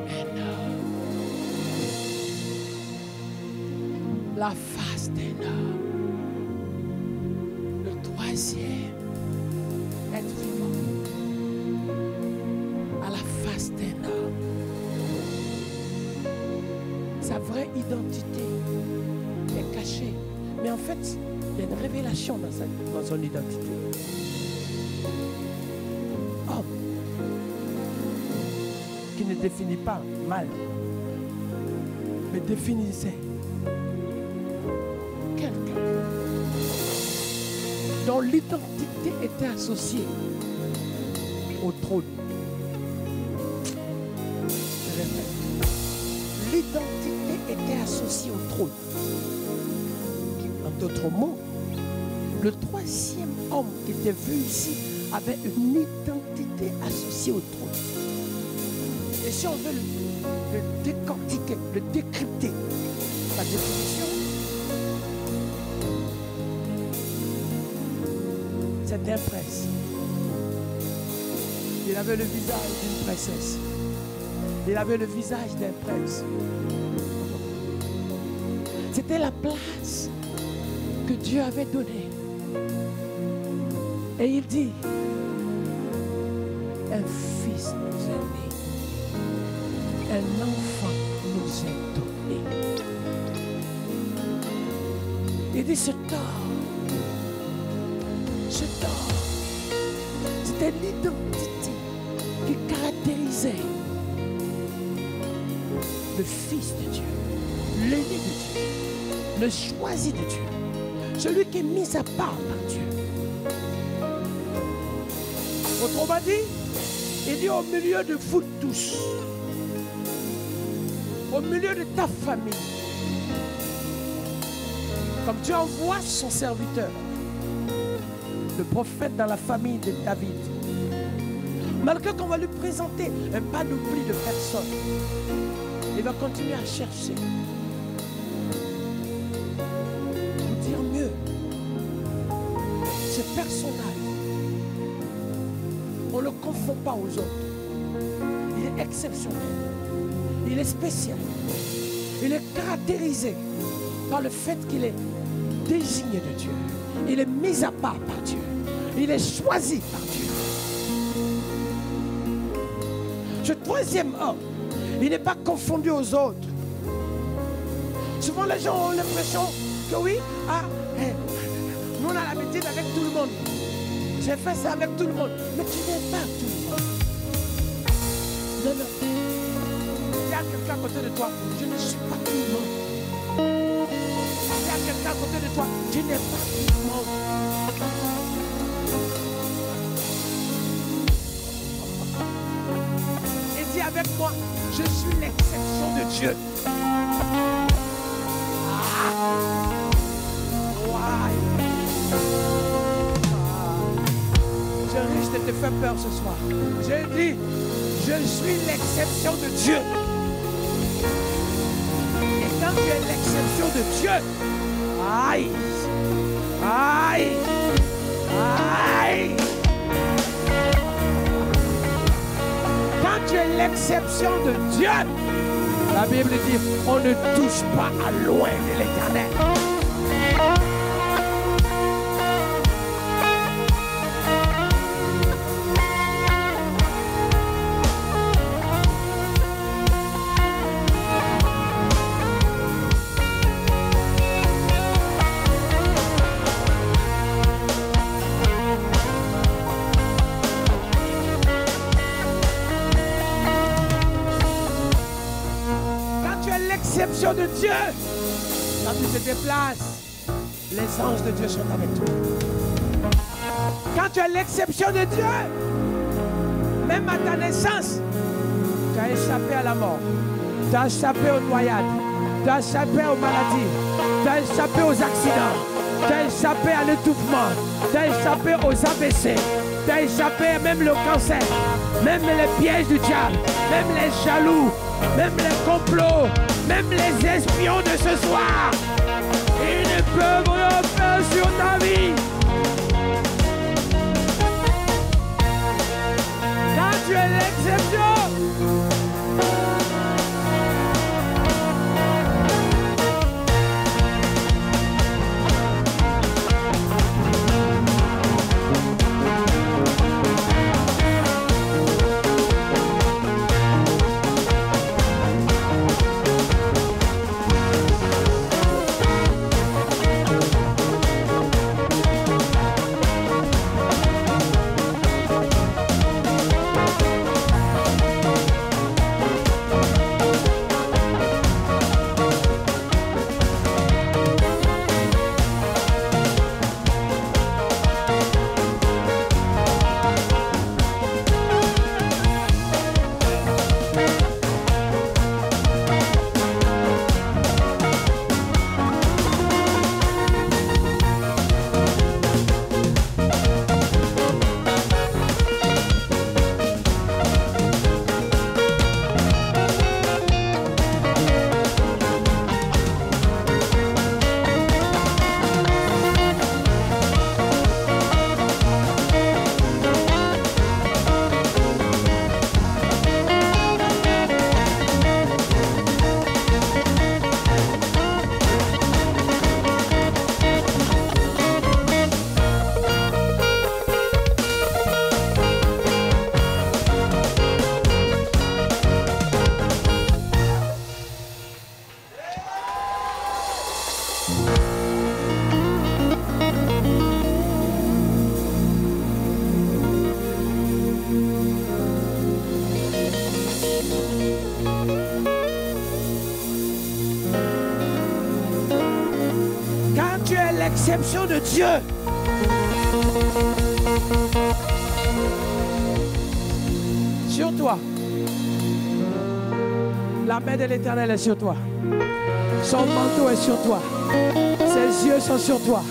Un homme. La face d'un homme. Le troisième être vivant. À la face d'un homme. Sa vraie identité est cachée. Mais en fait, il y a une révélation dans son identité. Homme qui ne définit pas mal, mais définissait quelqu'un dont l'identité était associée au trône. Je répète, l'identité était associée au trône. En d'autres mots, le troisième homme qui était vu ici avait une identité associée au trône. Et si on veut le décortiquer, le décrypter, sa définition, c'est un prince. Il avait le visage d'une princesse. Il avait le visage d'un prince. C'était la place que Dieu avait donnée. Et il dit, un fils nous est né, un enfant nous est donné. Il dit, ce tort, c'était l'identité qui caractérisait le Fils de Dieu, l'aîné de Dieu, le choisi de Dieu, celui qui est mis à part par Dieu. Autrement dit, il dit au milieu de vous tous, au milieu de ta famille, comme Dieu envoie son serviteur, le prophète dans la famille de David, malgré qu'on va lui présenter un panoplie de personnes, il va continuer à chercher pour dire mieux. Ce personnage, on ne le confond pas aux autres. Il est exceptionnel. Il est spécial. Il est caractérisé par le fait qu'il est désigné de Dieu. Il est mis à part par Dieu. Il est choisi par Dieu. Ce troisième homme, il n'est pas confondu aux autres. Souvent les gens ont l'impression que oui, nous on a l'habitude avec tout le monde. J'ai fait ça avec tout le monde. Mais tu n'es pas tout le monde. Non, non. Il y a quelqu'un à côté de toi. Je ne suis pas tout le monde. Il y a quelqu'un à côté de toi. Tu n'es pas tout le monde. Et dis avec moi, je suis l'exception de Dieu. Je risque de te faire peur ce soir. J'ai dit, je suis l'exception de Dieu. Et quand tu es l'exception de Dieu, aïe, aïe, aïe. Quand tu es l'exception de Dieu, la Bible dit, on ne touche pas à loin de l'Éternel. l'exception de Dieu, quand tu te déplaces, les anges de Dieu sont avec toi. Quand tu es l'exception de Dieu, même à ta naissance, tu as échappé à la mort, tu as échappé aux noyades, tu as échappé aux maladies, tu as échappé aux accidents, tu as échappé à l'étouffement, tu as échappé aux AVC, tu as échappé même le cancer, même les pièges du diable, même les jaloux, même les complots, même les espions de ce soir. Ils ne peuvent rien faire sur ta vie. Quand tu es l'exception, l'exception de Dieu. Sur toi. La main de l'Éternel est sur toi. Son manteau est sur toi. Ses yeux sont sur toi.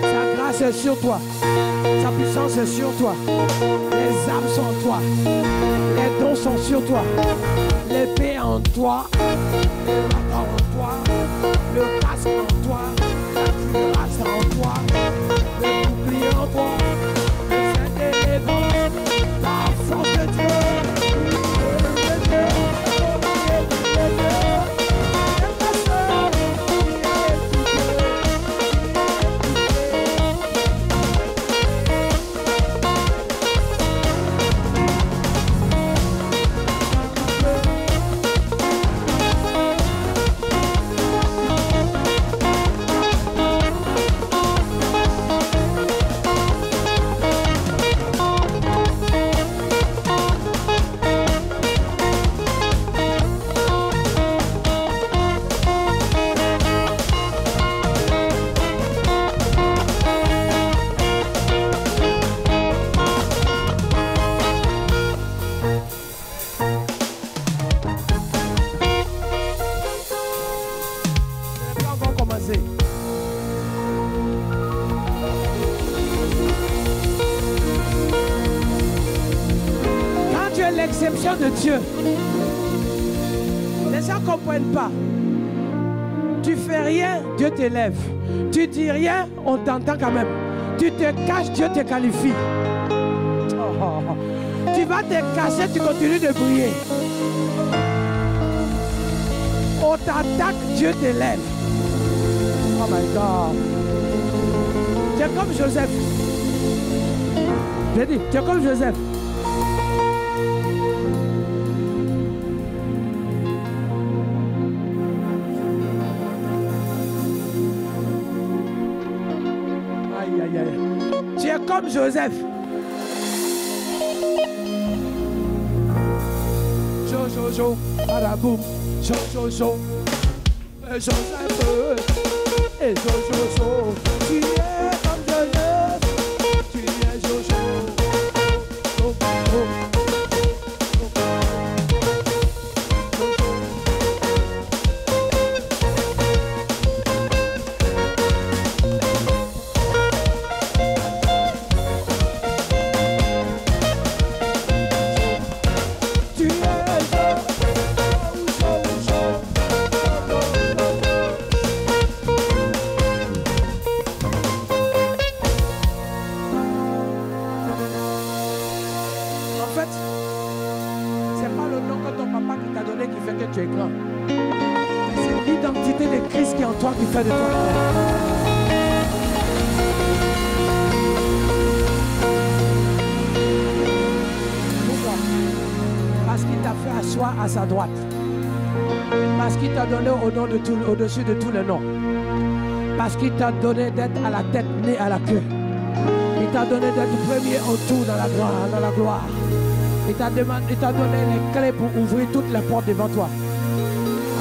Sa grâce est sur toi. Sa puissance est sur toi. Les âmes sont en toi. Les dons sont sur toi. L'épée en toi. Le bâton en toi. Le casque en toi. La cuirasse en toi. Le bouclier en toi. Le saint délivrance. La force de Dieu. L'exception de Dieu. Les gens ne comprennent pas. Tu fais rien, Dieu t'élève. Tu dis rien, on t'entend quand même. Tu te caches, Dieu te qualifie. Tu vas te cacher, tu continues de briller. On t'attaque, Dieu t'élève. Oh my God. Tu es comme Joseph. J'ai dit, tu es comme Joseph. Tu es comme Joseph. Jo, jo, jo, badaboum, jo, jo, jo. Joseph. Et Jojo, tu es comme Joseph. Tu es Jojo. Oh, oh. Tu es grand. C'est l'identité de Christ qui est en toi qui fait de toi grand. Pourquoi? Parce qu'il t'a fait asseoir à sa droite. Parce qu'il t'a donné au-dessus de tous les noms. Parce qu'il t'a donné d'être à la tête, né à la queue. Il t'a donné d'être premier en tout dans la gloire. Il t'a donné les clés pour ouvrir toutes les portes devant toi.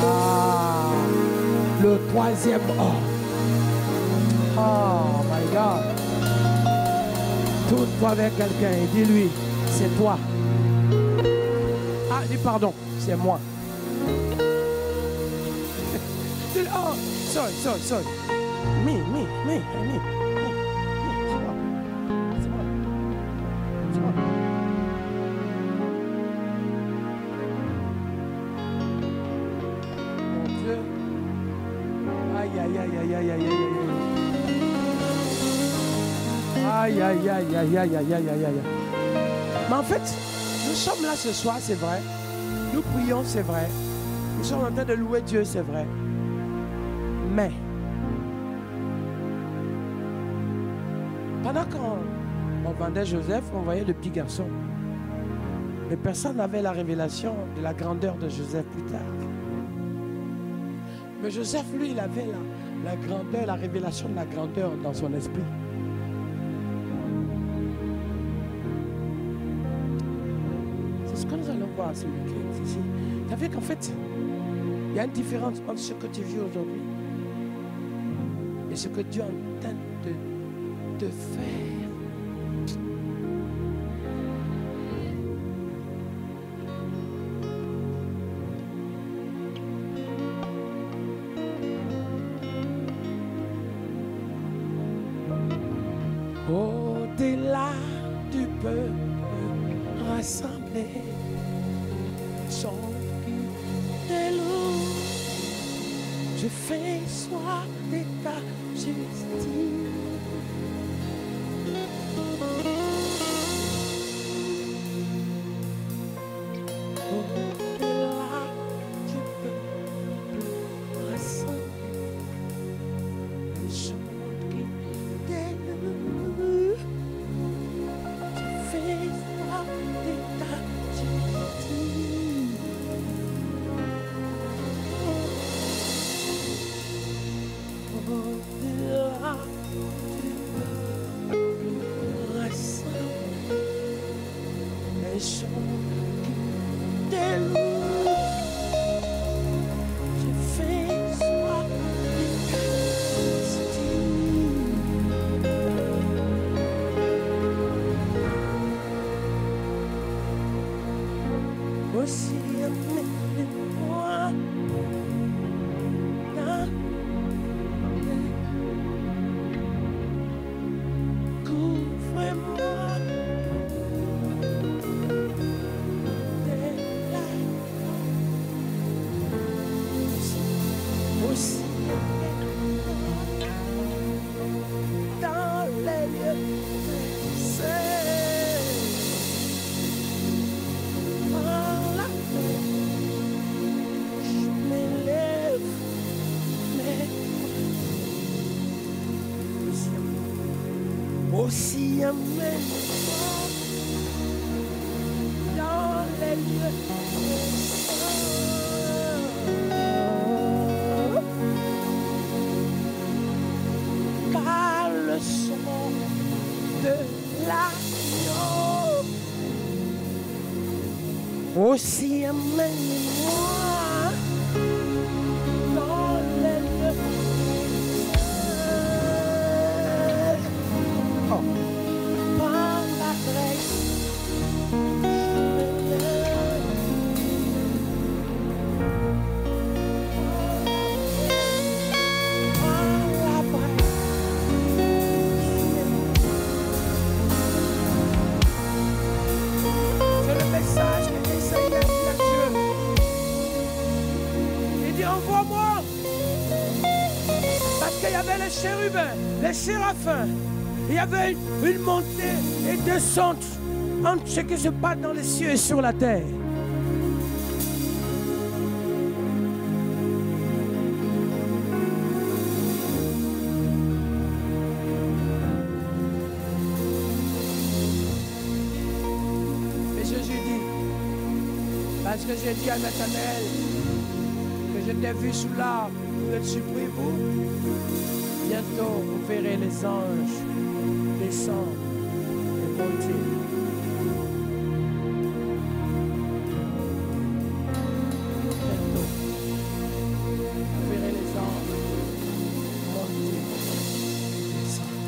Ah, le troisième homme. Oh my God. Tourne-toi avec quelqu'un et dis-lui, c'est toi. Ah, dis pardon, c'est moi. Oh, sorry. Me. Aïe. Mais en fait, nous sommes là ce soir, c'est vrai. Nous prions, c'est vrai. Nous sommes en train de louer Dieu, c'est vrai. Mais, pendant qu'on vendait Joseph, on voyait le petit garçon. Mais personne n'avait la révélation de la grandeur de Joseph plus tard. Mais Joseph, lui, il avait la grandeur, la révélation de la grandeur dans son esprit. C'est ce que nous allons voir ce week-end ici. Ça fait qu'en fait, il y a une différence entre ce que tu vis aujourd'hui et ce que Dieu est en train de faire. Au-delà du peuple rassemblé, son cri de loup, je fais soir de ta justice. Au-delà du peuple rassemblé, son cri de loup, je fais soir de ta justice. Au-delà du peuple rassemblé, son cri de loup, je fais soir de ta justice. Aussi amène-moi dans couvre-moi de la aussi amène-moi dans les lieux saints. Voilà, je m'élève, mais aussi amène-moi dans les lieux saints. Par le son de l'agneau, aussi amène-moi dans les Oh. Par la grâce, c'est le message que Isaïe a dit à Dieu. Il dit envoie-moi. Parce qu'il y avait les chérubins, les séraphins. Il y avait une montée et descente entre ce qui se passe dans les cieux et sur la terre. Et Jésus dit, parce que j'ai dit à Nathanaël que je t'ai vu sous l'arbre, vous êtes surpris vous? Bientôt vous verrez les anges descendre et monter. Bientôt vous verrez les anges monter et descendre.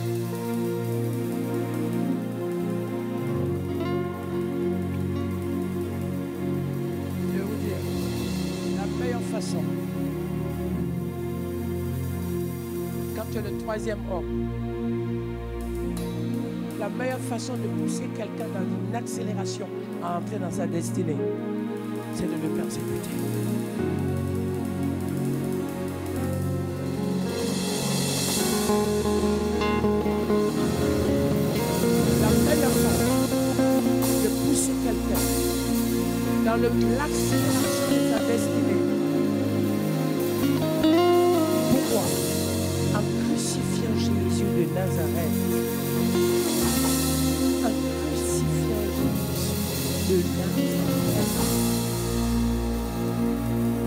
Je vais vous dire, la meilleure façon, quand tu es le troisième homme, la meilleure façon de pousser quelqu'un dans une accélération à entrer dans sa destinée, c'est de le persécuter. La meilleure façon de pousser quelqu'un dans l'accélération de sa destinée. Pourquoi? En crucifiant Jésus de Nazareth. En crucifiant Jésus de Nazareth.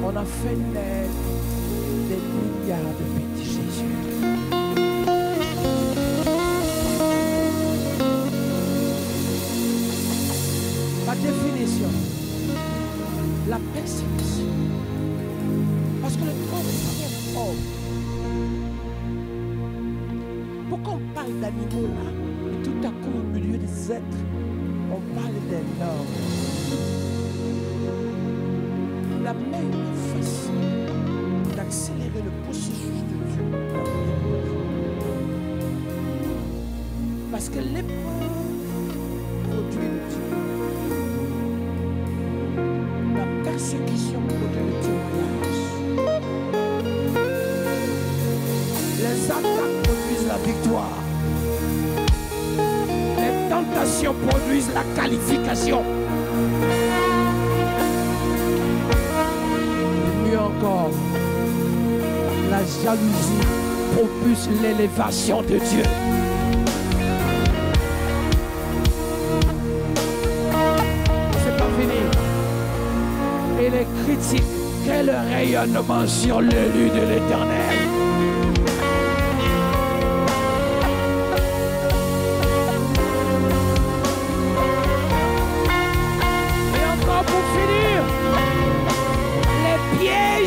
On a fait naître des milliards de petits Jésus. Par définition, la persécution. Parce que le troisième homme. Pourquoi on parle d'animaux là? Et tout à coup, au milieu des êtres, on parle d'un homme. La meilleure façon d'accélérer le processus de Dieu. Parce que l'épreuve produit le Dieu. La persécution produit le témoignage. Les attaques produisent la victoire. Les tentations produisent la qualification. Et mieux encore, la jalousie propulse l'élévation de Dieu. C'est pas fini. Et les critiques, quel rayonnement sur l'élu de l'Éternel.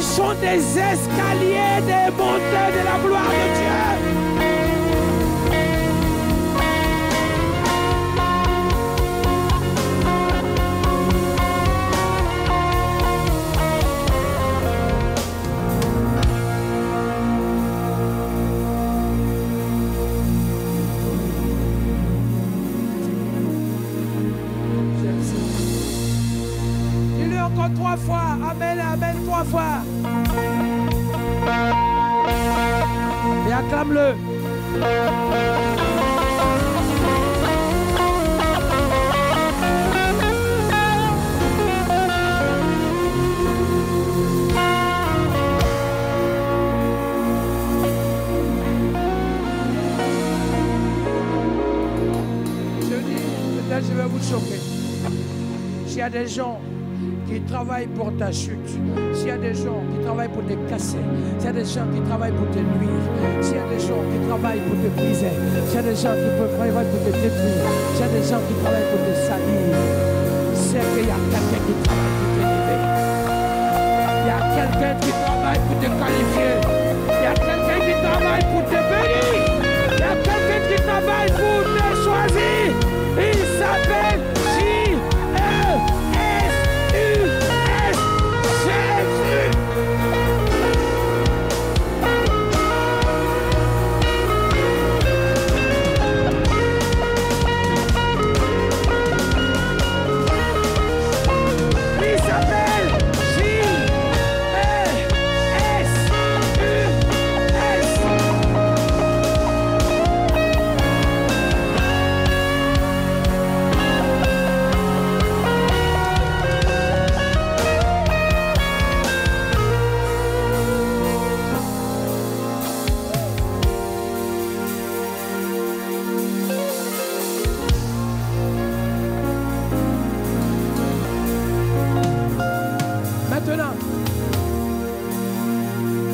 Sont des escaliers des montées de la gloire de Dieu. Dis-le encore 3 fois. Amen, amen, 3 fois. Et acclame-le. Je dis, peut-être je vais vous choquer. S'il y a des gens qui travaillent pour ta chute, s'il y a des gens qui travaillent pour te casser, s'il y a des gens qui travaillent pour te nuire, s'il y a des gens qui travaillent pour te briser, s'il y a des gens qui travaillent pour te détruire, s'il y a des gens qui travaillent pour te salir, c'est qu'il y a quelqu'un qui travaille pour t'élever. Il y a quelqu'un qui travaille pour te qualifier. Il y a quelqu'un qui travaille pour te bénir. Il y a quelqu'un qui travaille pour te choisi. Il s'appelle J-E-S-U-S. Jésus. Il s'appelle J-E-S-U-S. Maintenant,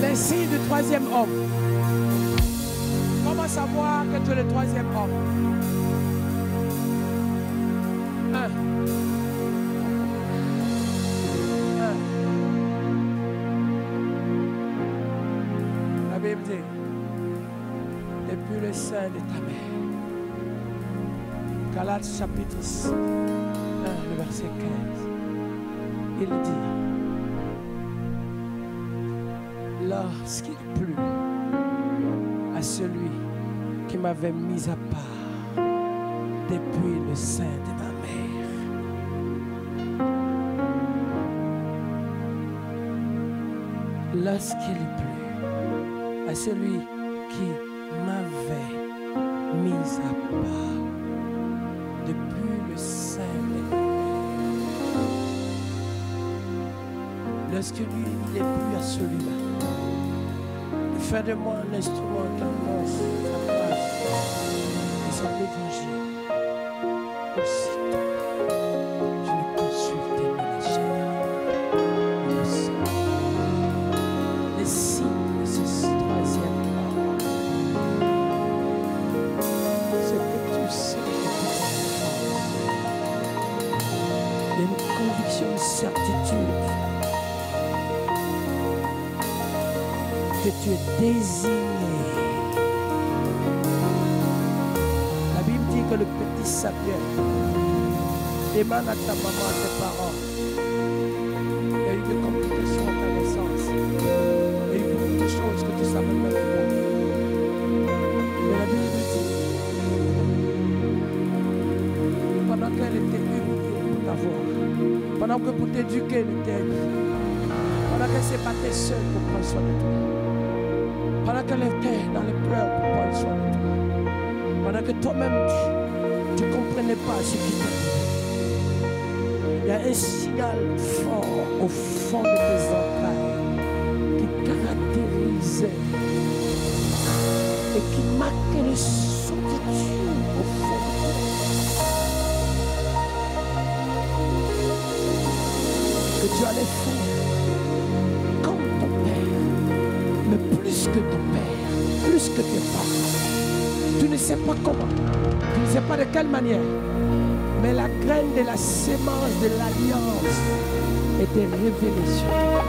les signes du troisième homme. Comment savoir que tu es le troisième homme? 1. La Bible dit, depuis le sein de ta mère. Galates chapitre 1, le verset 15. Il dit, lorsqu'il plut à celui qui m'avait mis à part depuis le sein de ma mère. Lorsqu'il plut à celui qui m'avait mis à part depuis le sein de ma mère. Lorsque lui, il est plu à celui-là. Fais de moi un instrument qui annonce sa grâce et son évangile. Aussitôt, je l'ai consulté dans la chair. Les signes de ce troisième homme, c'est que tu sais que tu es force. Il y a une conviction, une certitude. Que tu es désigné. La Bible dit que le petit Samuel demande à ta maman, à tes parents. Il y a eu des complications à ta naissance. Il y a eu beaucoup de choses que tu ne savais même pas. Mais la Bible dit, pendant qu'elle était humiliée pour t'avoir, pendant que pour t'éduquer, elle était humiliée, pendant qu'elle s'est battue seule pour prendre soin de toi, pendant qu'elle était dans les pleurs pour prendre soin de toi, pendant que toi-même tu ne comprenais pas ce qui t'arrivait, il y a un signal fort au fond de tes entrailles qui caractérisait et qui marquait le solitude au fond de toi. Que tu allais faire comme ton père, mais plus que ton père, plus que tes parents. Tu ne sais pas comment, tu ne sais pas de quelle manière, mais la graine de la sémence de l'alliance était révélée sur toi.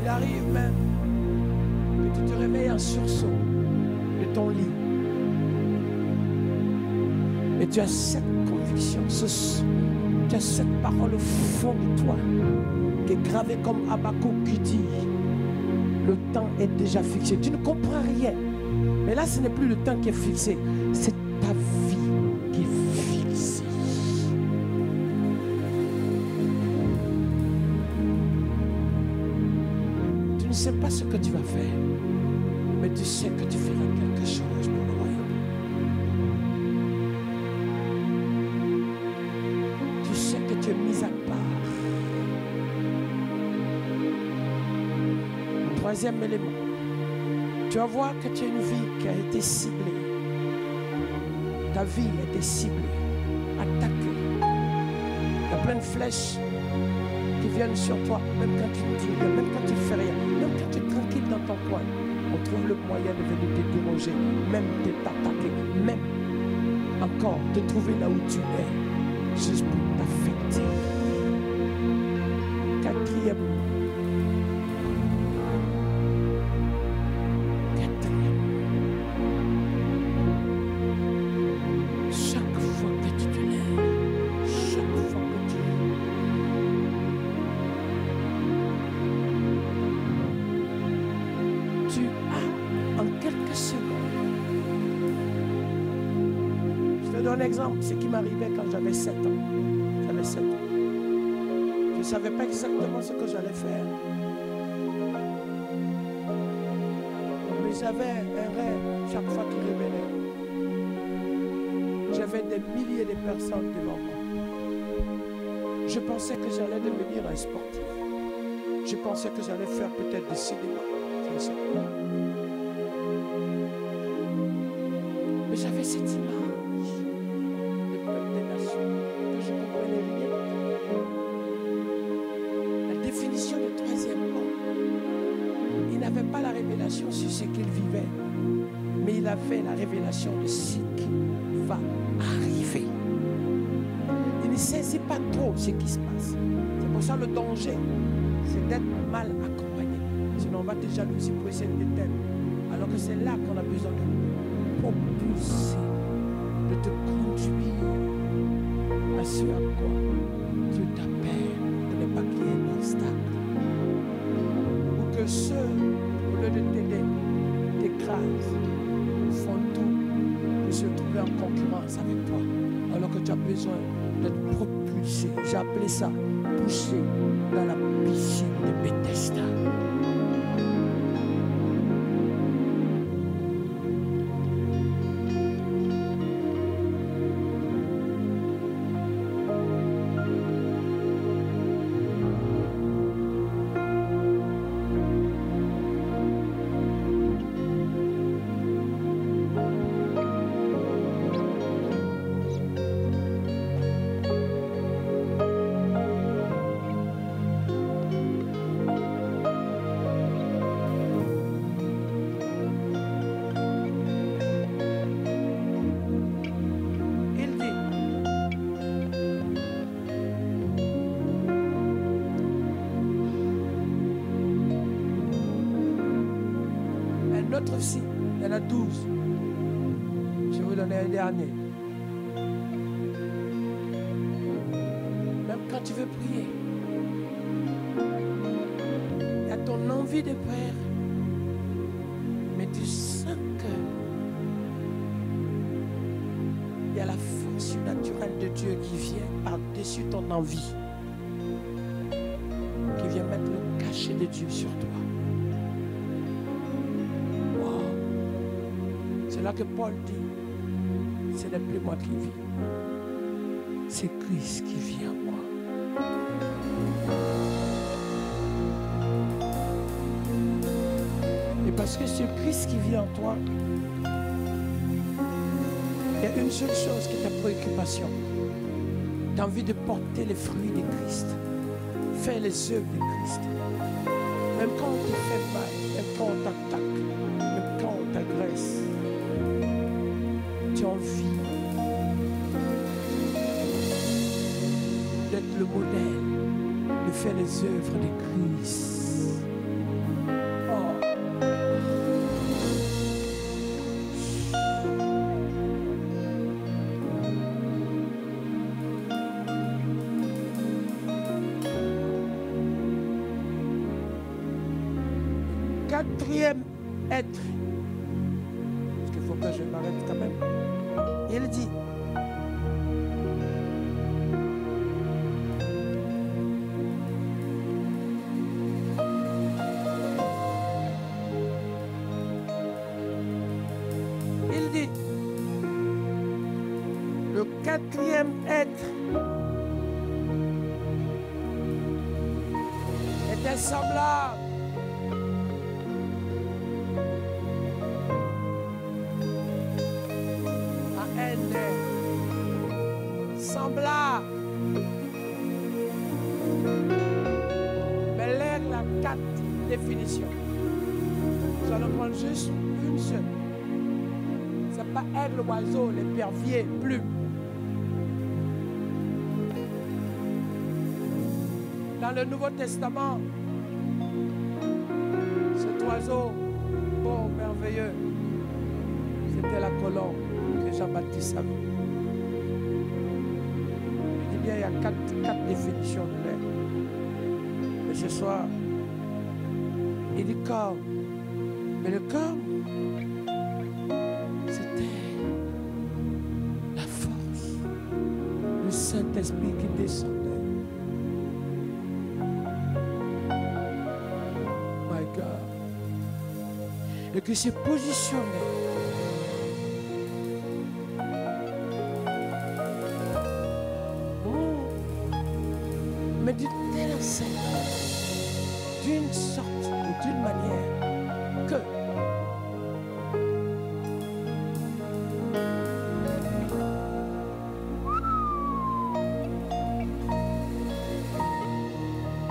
Il arrive même que tu te réveilles en sursaut de ton lit. Et tu as cette conviction, tu as cette parole au fond de toi qui est gravée comme Habakkuk qui dit, le temps est déjà fixé. Tu ne comprends rien. Mais là, ce n'est plus le temps qui est fixé, c'est ta vie qui est fixée. Tu ne sais pas ce que tu vas faire, mais tu sais que tu feras quelque chose pour le royaume. Tu sais que tu es mis à part. Troisième élément, tu vas voir que tu as une vie qui a été ciblée. Ta vie a été ciblée, attaquée. Il y a plein de flèches qui viennent sur toi, même quand tu ne dis rien, même quand tu ne fais rien, même quand tu es tranquille dans ton coin. On trouve le moyen de venir te déranger, même de t'attaquer, même encore de trouver là où tu es, juste pour t'affecter. un exemple, ce qui m'arrivait quand j'avais 7 ans. J'avais 7 ans. Je ne savais pas exactement ce que j'allais faire. Mais j'avais un rêve chaque fois qu'il révélait. J'avais des milliers de personnes devant moi. Je pensais que j'allais devenir un sportif. Je pensais que j'allais faire peut-être du cinéma. Je ne sais pas. Mais j'avais cette image des peuples des nations que je ne comprenais rien. La définition du troisième homme. Il n'avait pas la révélation sur ce qu'il vivait, mais il avait la révélation de ce qui va arriver. Il ne saisit pas trop ce qui se passe. C'est pour ça le danger, c'est d'être mal accompagné. Sinon on va te jalouser pour essayer de t'aider. Alors que c'est là qu'on a besoin de propulser, de te conduire à ce à quoi Dieu t'appelle, de ne pas qu'il y ait un obstacle. Ou que ceux, au lieu de t'aider, t'écrasent, font tout pour se trouver en concurrence avec toi. Alors que tu as besoin d'être propulsé. J'ai appelé ça poussé dans la piscine de Bethesda. L'autre aussi, il y en a 12. Je vais vous donner un dernier. Même quand tu veux prier, il y a ton envie de prière, mais tu sens que il y a la force surnaturelle de Dieu qui vient par-dessus ton envie, qui vient mettre le cachet de Dieu sur toi. C'est là que Paul dit, ce n'est plus moi qui vis, c'est Christ qui vit en moi. Et parce que c'est Christ qui vit en toi, il y a une seule chose qui est ta préoccupation. Tu as envie de porter les fruits de Christ, faire les œuvres de Christ. Même quand on te fait mal, même quand on t'attaque, même quand on t'agresse, tu as envie d'être le modèle, de faire les œuvres de Christ. Oh. Quatrième être, parce qu'il faut que je m'arrête quand même. Il dit, le quatrième être était semblable semblable. Mais l'air, il a 4 définitions. Nous allons prendre juste une seule. Ce n'est pas aigle, oiseau, l'épervier, plume. Dans le Nouveau Testament, cet oiseau, beau, merveilleux, c'était la colombe que Jean-Baptiste a vue. Il y a 4 définitions de l'air. Mais ce soir, il dit corps. Mais le corps, c'était la force. et qui s'est positionné. Mais d'une telle enseigne, d'une sorte ou d'une manière que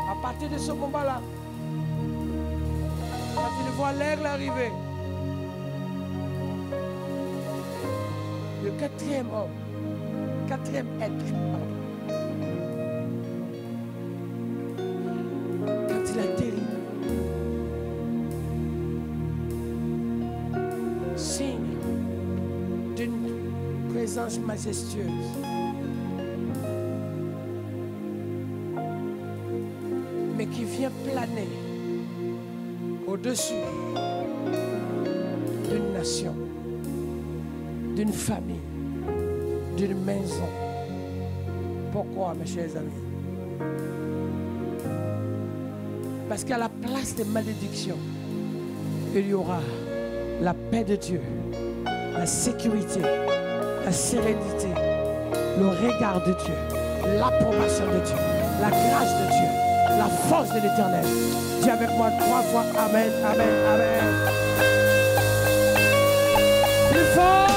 à partir de ce combat-là, quand il voit l'aigle arriver, le quatrième homme, quatrième être, pardon, quand il atterrit, signe d'une présence majestueuse. Mais qui vient planer au-dessus d'une nation, d'une famille, d'une maison. Pourquoi, mes chers amis? Parce qu'à la place des malédictions, il y aura la paix de Dieu, la sécurité, la sérénité, le regard de Dieu, l'approbation de Dieu, la grâce de Dieu, la force de l'Éternel. Dis avec moi 3 fois Amen, Amen, Amen. Plus fort.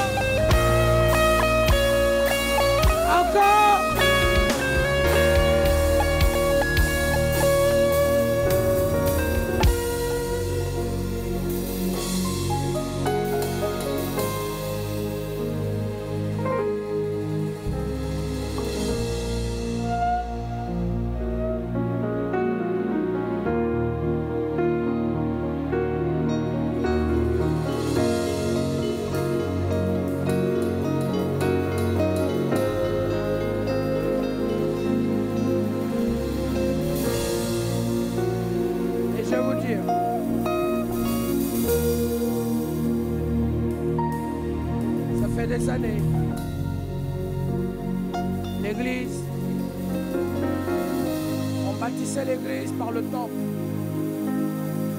Encore. Des années, l'église, on bâtissait l'église par le temple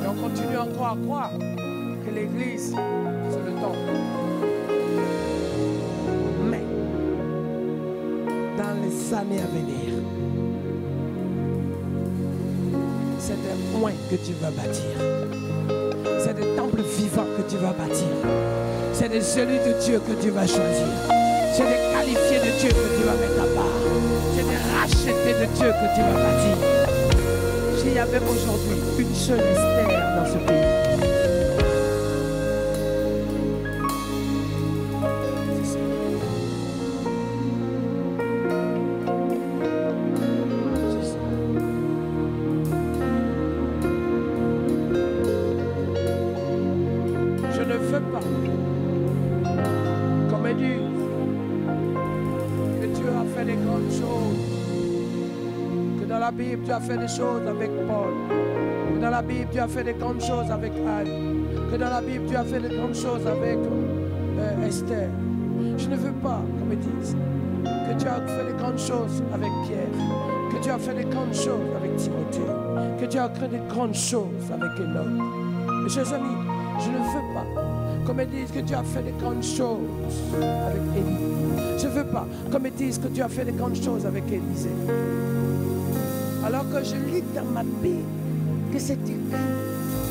et on continue encore à croire que l'église c'est le temple. Mais dans les années à venir, c'est des points que tu vas bâtir, c'est des temples vivants que tu vas bâtir. C'est des élus de Dieu que Dieu va choisir. C'est des qualifiés de Dieu que Dieu va mettre à part. C'est des rachetés de Dieu que Dieu va bâtir. S'il y avait aujourd'hui une seule Esther dans ce pays, c'est ça. C'est ça. Je ne veux pas que Dieu a fait des grandes choses, que dans la Bible tu as fait des choses avec Paul, que dans la Bible tu as fait des grandes choses avec Anne, que dans la Bible tu as fait des grandes choses avec Esther. Je ne veux pas qu'on me dise que tu as fait des grandes choses avec Pierre, que tu as fait des grandes choses avec Timothée, que tu as fait des grandes choses avec Enoch. Mes chers amis, je ne veux pas qu'on me dise que tu as fait des grandes choses avec Élie. Je ne veux pas qu'on me dise que tu as fait des grandes choses avec Élisée. Alors que je lis dans ma Bible que c'est écrit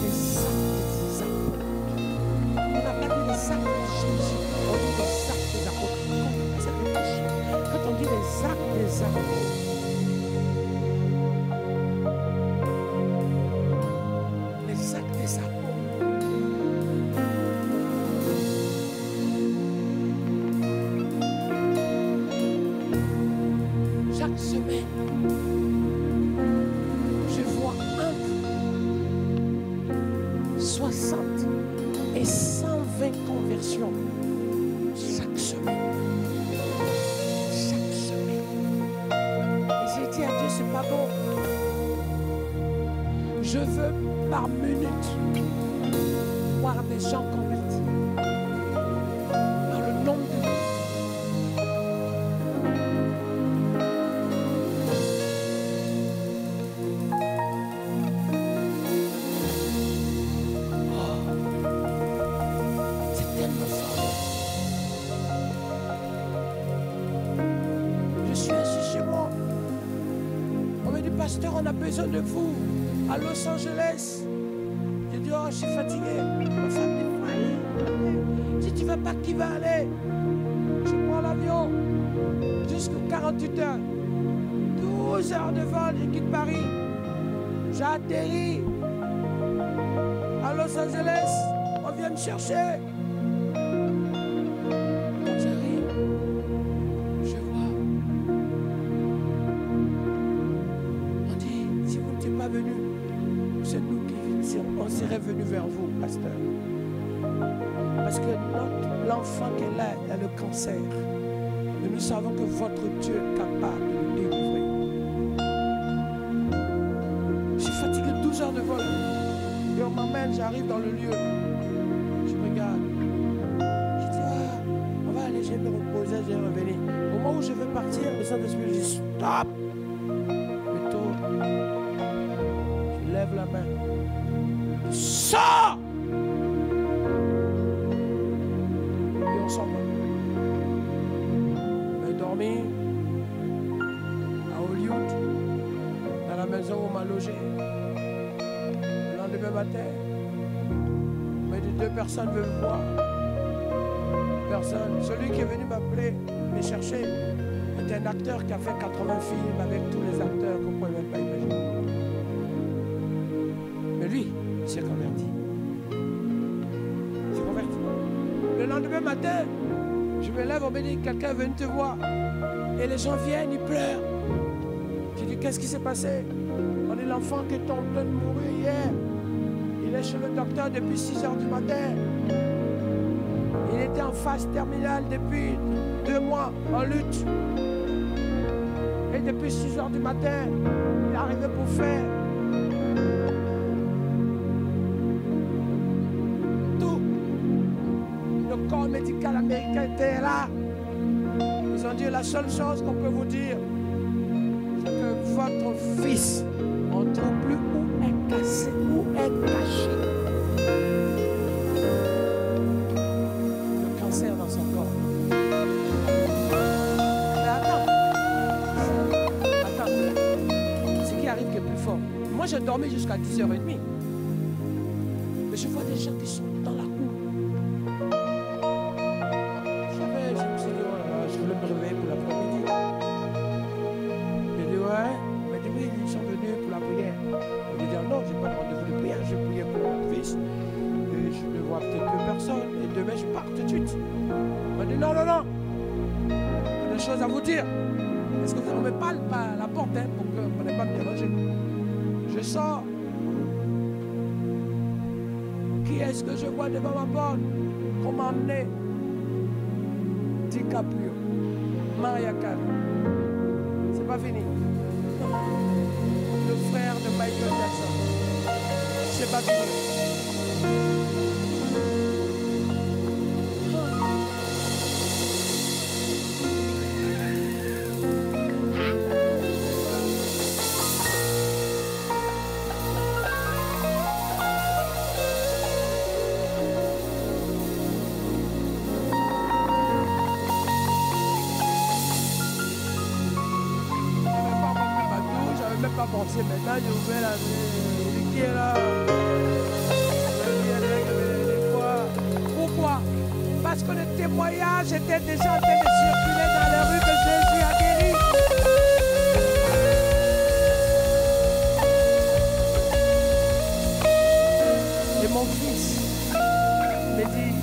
les actes des apôtres. On n'a pas dit les actes de Jésus, on dit les actes des apôtres. Quand on dit les actes des apôtres, les actes des apôtres, chaque semaine, je vois entre 60 et 120 conversions chaque semaine. Chaque semaine. Et j'ai dit à Dieu, c'est pas bon. Je veux par minute voir des gens convertis. Par le nombre de dit, pasteur, on a besoin de vous à Los Angeles. J'ai dit, oh, je suis fatigué. Ma femme dit, faut aller. Si tu ne vas pas, qui va aller? Je prends l'avion jusqu'à 48 heures. 12 heures de vol, je quitte Paris. J'atterris à Los Angeles. On vient me chercher. Quand j'arrive, je vois. On dit, si vous n'étiez pas venu, c'est nous qui on serait venu vers vous, pasteur. Parce que l'enfant qui est là, il a le cancer. Mais nous savons que votre Dieu est capable de le délivrer. Je suis fatigué de 12 heures de vol. Et on m'emmène, j'arrive dans le lieu. Je regarde. Je dis, ah, on va aller, je vais me reposer, je vais revenir. Au moment où je veux partir, le Saint-Esprit dit, stop! Je tourne. Je lève la main. Je sors! Et on s'en va. J'ai dormi à Hollywood, dans la maison où on m'a logé. Le lendemain matin, on m'a dit 2 personnes veulent me voir. Personne. Celui qui est venu m'appeler, me chercher, était un acteur qui a fait 80 films avec tous les acteurs qu'on ne pouvait même pas imaginer. Mais lui, il s'est converti. Il s'est converti. Le lendemain matin, je me lève, on me dit, quelqu'un est venu te voir. Et les gens viennent, ils pleurent. J'ai dit, qu'est-ce qui s'est passé? On est l'enfant qui est en train de mourir hier. Il est chez le docteur depuis 6 heures du matin. Il était en phase terminale depuis 2 mois, en lutte. Et depuis 6 heures du matin, il est arrivé pour faire tout. Le corps médical américain était là. Ils ont dit, la seule chose qu'on peut vous dire, c'est que votre fils, on ne trouve plus où est cassé, où est caché. Le cancer dans son corps. Mais attends, ce qui arrive qui est plus fort. Moi, j'ai dormi jusqu'à 10h30. Mais je vois des gens qui sont dans la cour. Je me suis dit, oh là là, je voulais me réveiller pour l'après-midi. J'ai dit, ouais. Il m'a dit, oui, ils sont venus pour la prière. Je lui ai dit, non, je n'ai pas de rendez-vous de prière, je priais pour mon fils. Et je ne vois peut-être 2 personnes. Et demain, je pars tout de suite. Il m'a dit, non, non, non. J'ai des choses à vous dire. Est-ce que vous ne me parlez pas à la porte hein, pour qu'on n'ait pas me déranger? Je sors. Qui est-ce que je vois devant ma porte? Qu'on m'a emmené? DiCaprio, Maria Carey. C'est pas fini. Le frère de Michael Jackson. C'est pas fini. Maintenant, j'ai ouvert la qui est là. Pourquoi? Parce que le témoignage était déjà en train de circuler dans les rues que Jésus a guéri. Et mon fils me dit,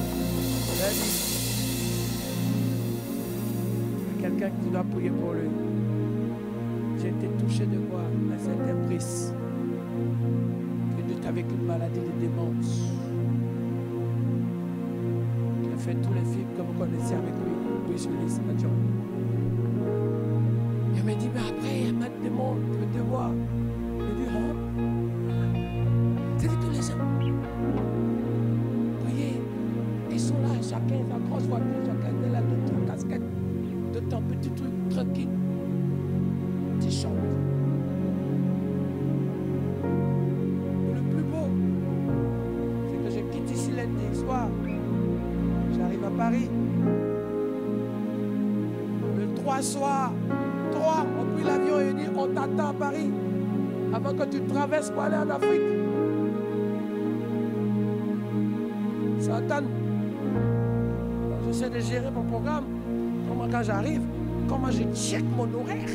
il y a quelqu'un qui doit prier pour lui. J'ai été touché de voir à cette brise qui est avec une maladie de démence. Il a fait tous les films que vous connaissez avec lui, Bruce Willis, John. Il m'a dit, mais après, il y a un de démon qui veut te voir. Il dit, hein? C'est dit tous les gens. Voyez, ils sont là, chacun sa grosse voiture, chacun est là, de ton casquette, de ton petit truc tranquille. Chante. Le plus beau, c'est que je quitte ici lundi soir. J'arrive à Paris. Le 3 soir, on prit l'avion et dit on on t'attend à Paris avant que tu traverses pour aller en Afrique. Satan, j'essaie de gérer mon programme. Comment quand j'arrive, comment je check mon horaire.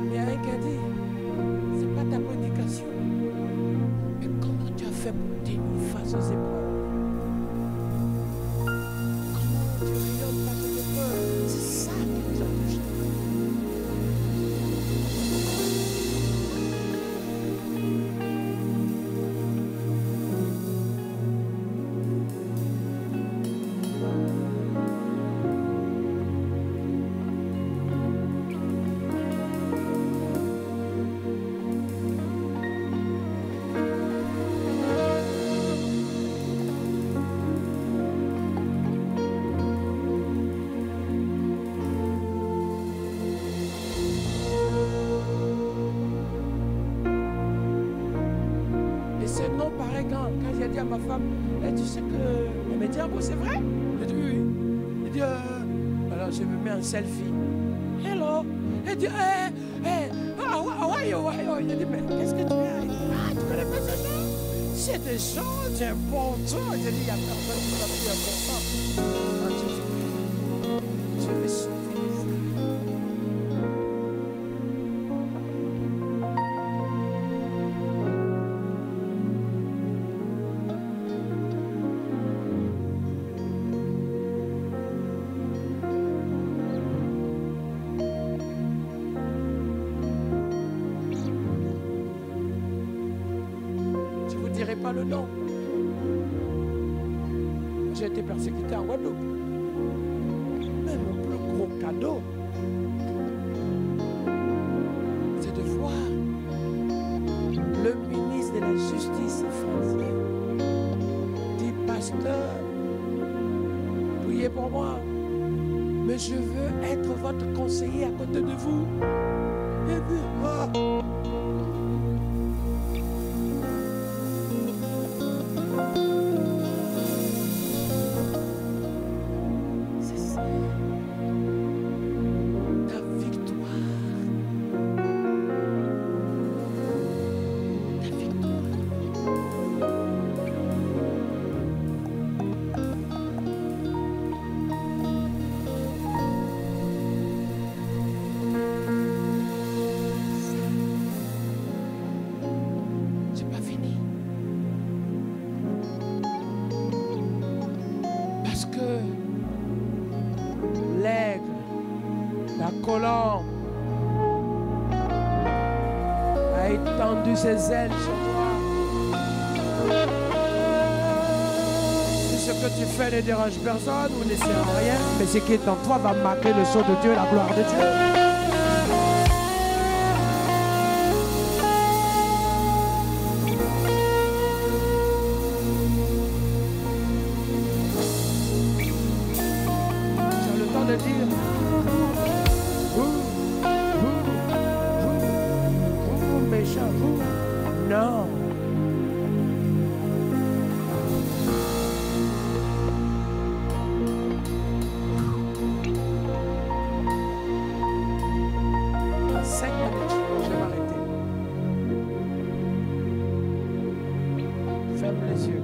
Il y a un qui a dit, c'est pas ta prédication. Mais comment tu as fait pour tenir face aux épreuves? Comment tu rayonnes face aux épreuves? C'est ça qui nous a touchés. Quand j'ai dit à ma femme, tu sais que elle m'a dit, ah bon, c'est vrai? J'ai dit oui. Elle dit, alors je me mets en selfie. Hello. Elle dit, how are you? J'ai dit, mais qu'est-ce que tu as? Ah, tu connais pas ce gens? C'est des gens, c'est important. J'ai dit, il y a personne qui est plus important. Ah, je vais sauver. Pas le nom. J'ai été persécuté en Guadeloupe. Mais mon plus gros cadeau, c'est de voir le ministre de la Justice français dit, pasteur, priez pour moi, mais je veux être votre conseiller à côté de vous. Et puis, oh. Colombe a étendu ses ailes sur toi. Ce que tu fais ne dérange personne ou ne sert à rien, mais ce qui est en toi va marquer le sceau de Dieu et la gloire de Dieu. J'ai le temps de dire. Non. Je vais m'arrêter. Ferme les yeux.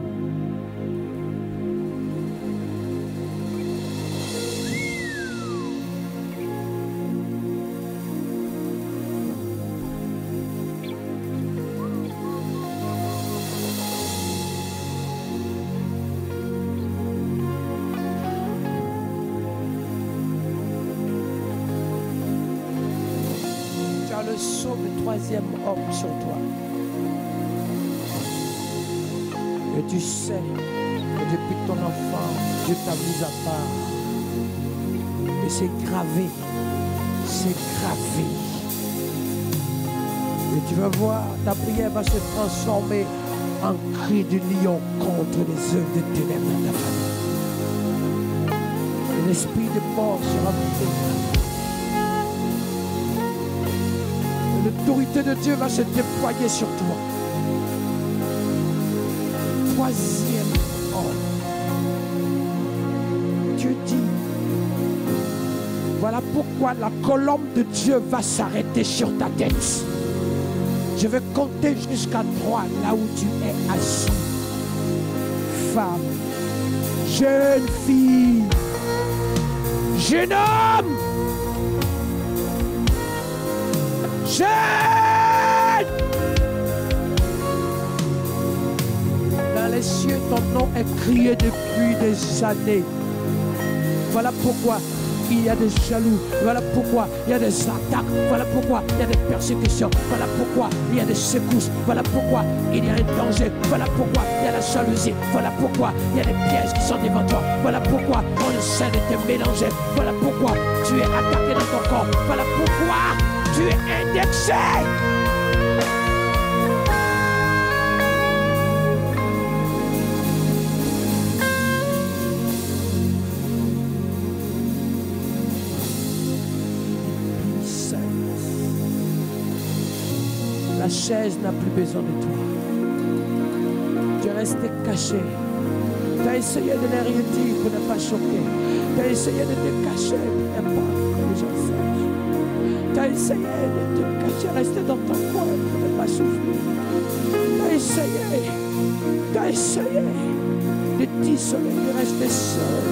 Le sceau du troisième homme sur toi. Et tu sais que depuis ton enfant, Dieu t'a mis à part. Et c'est gravé. C'est gravé. Et tu vas voir, ta prière va se transformer en cri du lion contre les œuvres de ténèbres dans ta famille. Et l'esprit de mort sera brisé. L'autorité de Dieu va se déployer sur toi. Troisième homme. Dieu dit, voilà pourquoi la colombe de Dieu va s'arrêter sur ta tête. Je vais compter jusqu'à 3 là où tu es assis. Femme, jeune fille, jeune homme, jeune. Dans les cieux, ton nom est crié depuis des années. Voilà pourquoi il y a des jaloux, voilà pourquoi il y a des attaques, voilà pourquoi il y a des persécutions, voilà pourquoi il y a des secousses, voilà pourquoi il y a un danger, voilà pourquoi il y a la jalousie, voilà pourquoi il y a des pièges qui sont devant toi, voilà pourquoi on essaie de te mélanger, voilà pourquoi tu es attaqué dans ton corps, voilà pourquoi tu es indexé. La chaise n'a plus besoin de toi. Tu es resté caché. Tu as essayé de ne rien dire pour ne pas choquer. Tu as essayé de te cacher pour ne pas que les gens sachent. Tu as essayé de te cacher, rester dans ton coin pour ne pas souffrir. Tu as essayé de t'isoler, de rester seul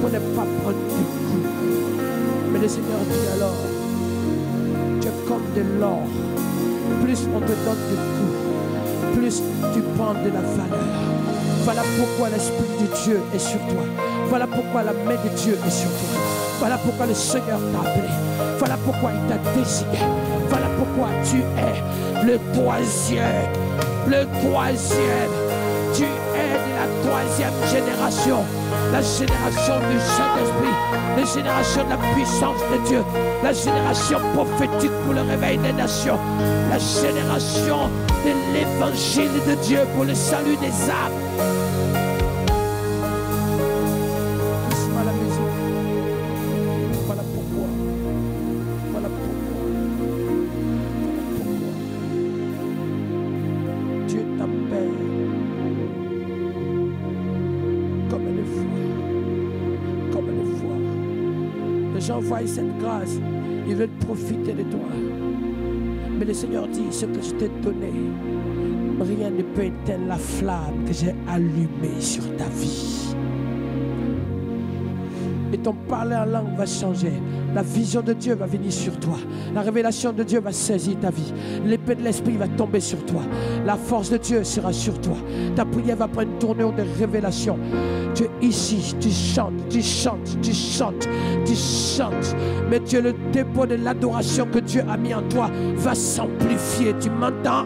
pour ne pas prendre du coup. Mais le Seigneur dit alors, tu es comme de l'or. Plus on te donne du coup, plus tu prends de la valeur. Voilà pourquoi l'Esprit de Dieu est sur toi. Voilà pourquoi la main de Dieu est sur toi. Voilà pourquoi le Seigneur t'a appelé. Voilà pourquoi il t'a désigné. Voilà pourquoi tu es le troisième. Le troisième. Tu es de la troisième génération. La génération du Saint-Esprit. La génération de la puissance de Dieu. La génération prophétique pour le réveil des nations. La génération de l'évangile de Dieu pour le salut des âmes. Doucement la musique. Voilà pourquoi. Voilà pourquoi. Dieu t'appelle comme une foi. Comme une foi. Les gens voient cette grâce. Ils veulent profiter de toi. Mais le Seigneur dit, ce que je t'ai donné, rien ne peut éteindre la flamme que j'ai allumée sur ta vie. Et ton parler en langue va changer. La vision de Dieu va venir sur toi. La révélation de Dieu va saisir ta vie. L'épée de l'Esprit va tomber sur toi. La force de Dieu sera sur toi. Ta prière va prendre une tournure de révélation. Tu es ici, tu chantes, tu chantes, tu chantes, tu chantes. Mais tu es le dépôt de l'adoration que Dieu a mis en toi va s'amplifier. Tu m'entends?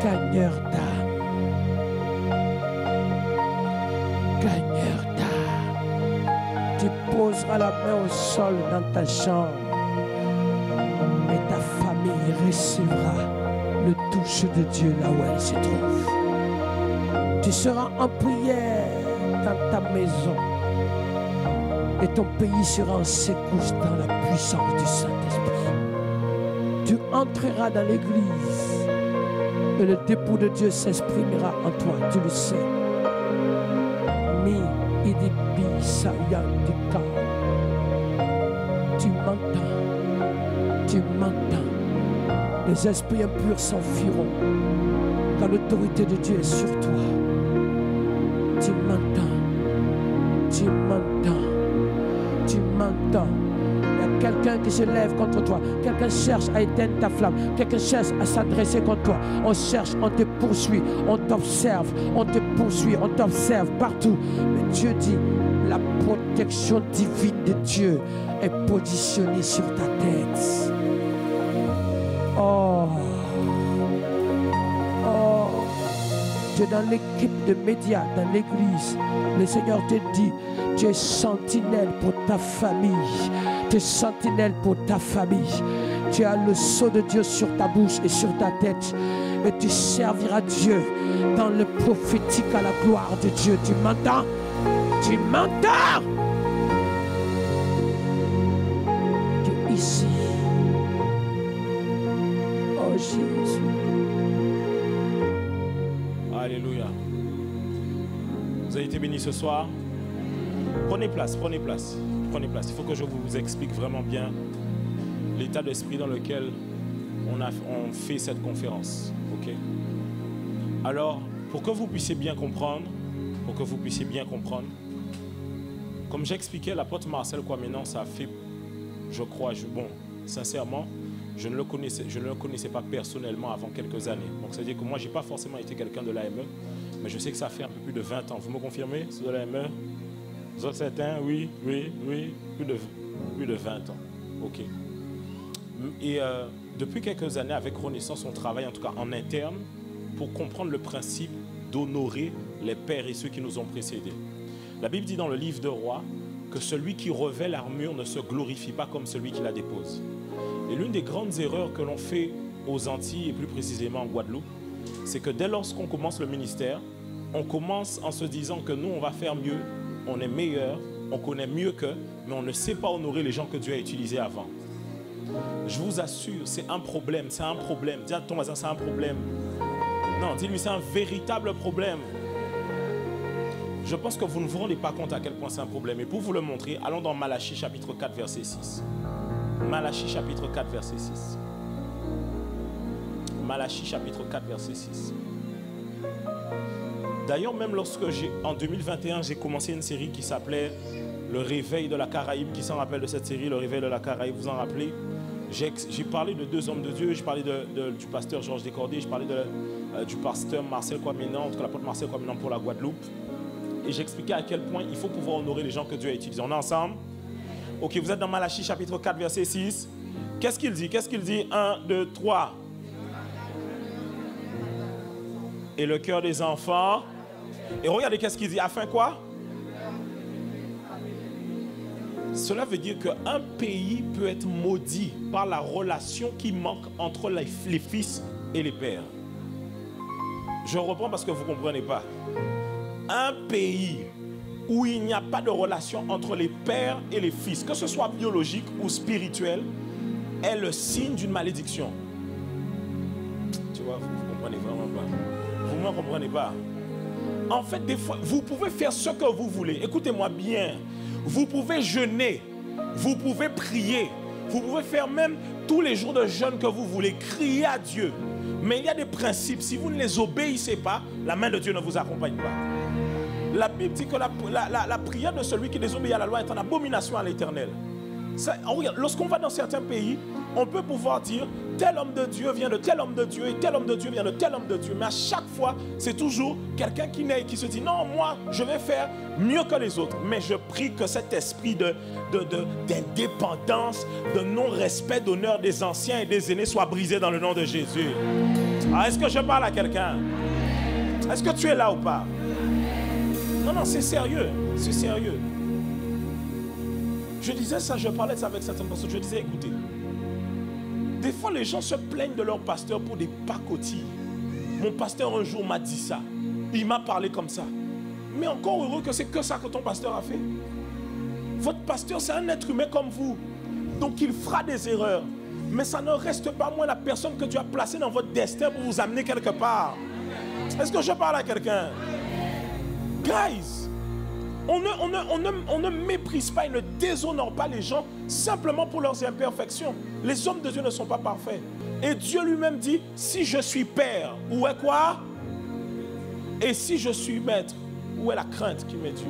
Gagneur d'âme. Gagneur d'âme. Tu poseras la main au sol dans ta chambre et ta famille recevra le touche de Dieu là où elle se trouve. Tu seras en prière dans ta maison et ton pays sera en secousse dans la puissance du Saint-Esprit. Tu entreras dans l'église et le dépôt de Dieu s'exprimera en toi, tu le sais. Tu m'entends, tu m'entends. Les esprits impurs s'enfuiront quand l'autorité de Dieu est sur toi. Tu m'entends, tu m'entends, tu m'entends. Il y a quelqu'un qui se lève contre toi. Quelqu'un cherche à éteindre ta flamme. Quelqu'un cherche à s'adresser contre toi. On cherche, on te poursuit, on t'observe, on te poursuit, on t'observe partout. Mais Dieu dit, la protection divine de Dieu est positionnée sur ta tête. Oh, oh, tu es dans l'équipe de médias, dans l'église. Le Seigneur te dit, tu es sentinelle pour ta famille. Tu es sentinelle pour ta famille. Tu as le sceau de Dieu sur ta bouche et sur ta tête. Et tu serviras Dieu dans le prophétique à la gloire de Dieu. Tu m'entends? Tu m'entends? Tu es ici. Jésus. Alléluia. Vous avez été bénis ce soir. Prenez place, prenez place, prenez place. Il faut que je vous explique vraiment bien l'état d'esprit dans lequel on fait cette conférence. Ok? Alors, pour que vous puissiez bien comprendre, comme j'expliquais, l'apôtre Marcel Kwamenan, ça a fait, je crois, bon, sincèrement, je ne le connaissais pas personnellement avant quelques années. Donc, c'est-à-dire que moi, je n'ai pas forcément été quelqu'un de l'AME, mais je sais que ça fait un peu plus de 20 ans. Vous me confirmez, c'est de l'AME? Vous autres, certains, oui, plus de 20 ans. Ok. Et depuis quelques années, avec Renaissance, on travaille en tout cas en interne pour comprendre le principe d'honorer les pères et ceux qui nous ont précédés. La Bible dit dans le livre de Rois que celui qui revêt l'armure ne se glorifie pas comme celui qui la dépose. Et l'une des grandes erreurs que l'on fait aux Antilles et plus précisément en Guadeloupe, c'est que dès lors qu'on commence le ministère, on commence en se disant que nous, on va faire mieux, on est meilleur, on connaît mieux qu'eux, mais on ne sait pas honorer les gens que Dieu a utilisés avant. Je vous assure, c'est un problème, c'est un problème. Dis à ton voisin, c'est un problème. Non, dis-lui, c'est un véritable problème. Je pense que vous ne vous rendez pas compte à quel point c'est un problème. Et pour vous le montrer, allons dans Malachie chapitre 4, verset 6. Malachie chapitre 4, verset 6. Malachie chapitre 4, verset 6. D'ailleurs, même lorsque en 2021, j'ai commencé une série qui s'appelait Le Réveil de la Caraïbe. Qui s'en rappelle de cette série, Le Réveil de la Caraïbe, vous en rappelez? J'ai parlé de deux hommes de Dieu, j'ai parlé du pasteur Georges Descordiers, j'ai parlé du pasteur Marcel Kwamenan, en tout cas l'apôtre Marcel Kwamenan pour la Guadeloupe. Et j'expliquais à quel point il faut pouvoir honorer les gens que Dieu a utilisés. On est ensemble? Ok, vous êtes dans Malachie chapitre 4, verset 6. Qu'est-ce qu'il dit? Qu'est-ce qu'il dit? 1, 2, 3. Et le cœur des enfants. Et regardez qu'est-ce qu'il dit. Afin quoi? Cela veut dire qu'un pays peut être maudit par la relation qui manque entre les fils et les pères. Je reprends parce que vous ne comprenez pas. Un pays où il n'y a pas de relation entre les pères et les fils, que ce soit biologique ou spirituel, est le signe d'une malédiction. Tu vois, vous ne comprenez vraiment pas. Vous ne comprenez pas. En fait, des fois, vous pouvez faire ce que vous voulez. Écoutez-moi bien. Vous pouvez jeûner, vous pouvez prier, vous pouvez faire même tous les jours de jeûne que vous voulez, crier à Dieu. Mais il y a des principes, si vous ne les obéissez pas, la main de Dieu ne vous accompagne pas. La Bible dit que la prière de celui qui désobéit à la loi est en abomination à l'Éternel. Lorsqu'on va dans certains pays, on peut pouvoir dire tel homme de Dieu vient de tel homme de Dieu et tel homme de Dieu vient de tel homme de Dieu. Mais à chaque fois, c'est toujours quelqu'un qui naît et qui se dit non, moi, je vais faire mieux que les autres. Mais je prie que cet esprit d'indépendance, de non-respect, d'honneur des anciens et des aînés soit brisé dans le nom de Jésus. Ah, est-ce que je parle à quelqu'un? Est-ce que tu es là ou pas? Non, c'est sérieux. C'est sérieux. Je disais ça, je parlais de ça avec certaines personnes. Je disais, écoutez, des fois les gens se plaignent de leur pasteur pour des pacotilles. Mon pasteur un jour m'a dit ça. Il m'a parlé comme ça. Mais encore heureux que c'est que ça que ton pasteur a fait. Votre pasteur, c'est un être humain comme vous. Donc il fera des erreurs. Mais ça ne reste pas moins la personne que Dieu a placée dans votre destin pour vous amener quelque part. Est-ce que je parle à quelqu'un? Guys, on ne méprise pas et ne déshonore pas les gens simplement pour leurs imperfections. Les hommes de Dieu ne sont pas parfaits. Et Dieu lui-même dit, si je suis père, où est quoi? Et si je suis maître, où est la crainte qui m'est due?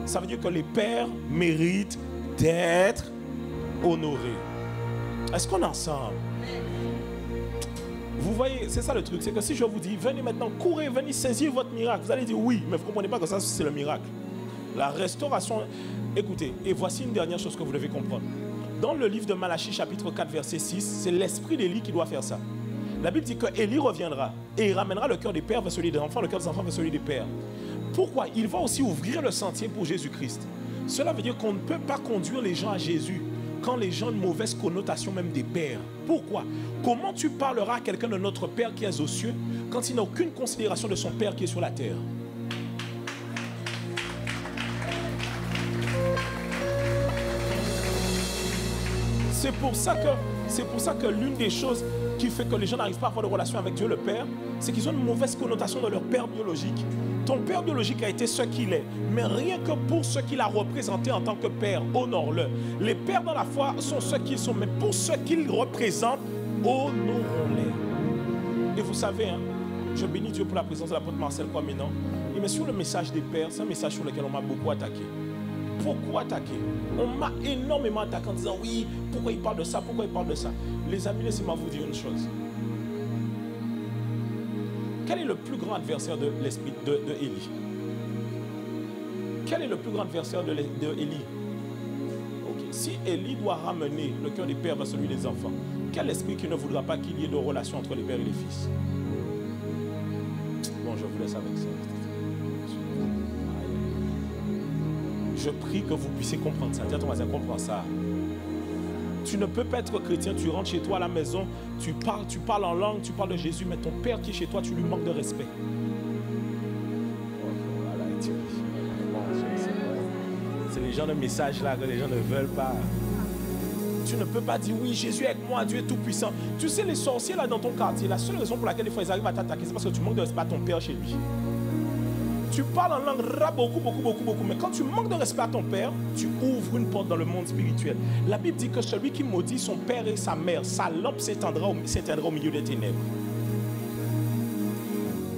Ça veut dire que les pères méritent d'être honorés. Est-ce qu'on est ensemble? Vous voyez, c'est ça le truc, c'est que si je vous dis, venez maintenant, courez, venez saisir votre miracle, vous allez dire oui, mais vous ne comprenez pas que ça, c'est le miracle. La restauration, écoutez, et voici une dernière chose que vous devez comprendre. Dans le livre de Malachie, chapitre 4, verset 6, c'est l'esprit d'Élie qui doit faire ça. La Bible dit que Élie reviendra et il ramènera le cœur des pères vers celui des enfants, le cœur des enfants vers celui des pères. Pourquoi? Il va aussi ouvrir le sentier pour Jésus-Christ. Cela veut dire qu'on ne peut pas conduire les gens à Jésus quand les gens ont une mauvaise connotation même des pères. Pourquoi? Comment tu parleras à quelqu'un de notre Père qui est aux cieux quand il n'a aucune considération de son Père qui est sur la terre? C'est pour ça que l'une des choses qui fait que les gens n'arrivent pas à avoir de relation avec Dieu le Père, c'est qu'ils ont une mauvaise connotation de leur père biologique. Ton père biologique a été ce qu'il est, mais rien que pour ce qu'il a représenté en tant que père, honore-le. Les pères dans la foi sont ceux qu'ils sont, mais pour ce qu'ils représentent, honorons-les. Et vous savez, hein, je bénis Dieu pour la présence de l'apôtre Marcel Kwamenan. Et mais sur le message des pères, c'est un message sur lequel on m'a beaucoup attaqué. Pourquoi attaquer? On m'a énormément attaqué en disant oui, pourquoi il parle de ça, pourquoi il parle de ça. Les amis, laissez-moi vous dire une chose. Quel est le plus grand adversaire de l'esprit de Élie? Quel est le plus grand adversaire de Élie? Okay. Si Élie doit ramener le cœur des pères vers celui des enfants, quel esprit qui ne voudra pas qu'il y ait de relation entre les pères et les fils? Bon, je vous laisse avec ça. Je prie que vous puissiez comprendre ça. Dis à ton voisin, comprends ça. Tu ne peux pas être chrétien, tu rentres chez toi à la maison, tu parles en langue, tu parles de Jésus, mais ton père qui est chez toi, tu lui manques de respect. C'est les genres de messages là que les gens ne veulent pas. Tu ne peux pas dire oui, Jésus est avec moi, Dieu est tout puissant. Tu sais, les sorciers là dans ton quartier, la seule raison pour laquelle des fois ils arrivent à t'attaquer, c'est parce que tu manques de respect à ton père chez lui. Tu parles en langue beaucoup, mais quand tu manques de respect à ton père, tu ouvres une porte dans le monde spirituel. La Bible dit que celui qui maudit son père et sa mère, sa lampe s'éteindra au milieu des ténèbres.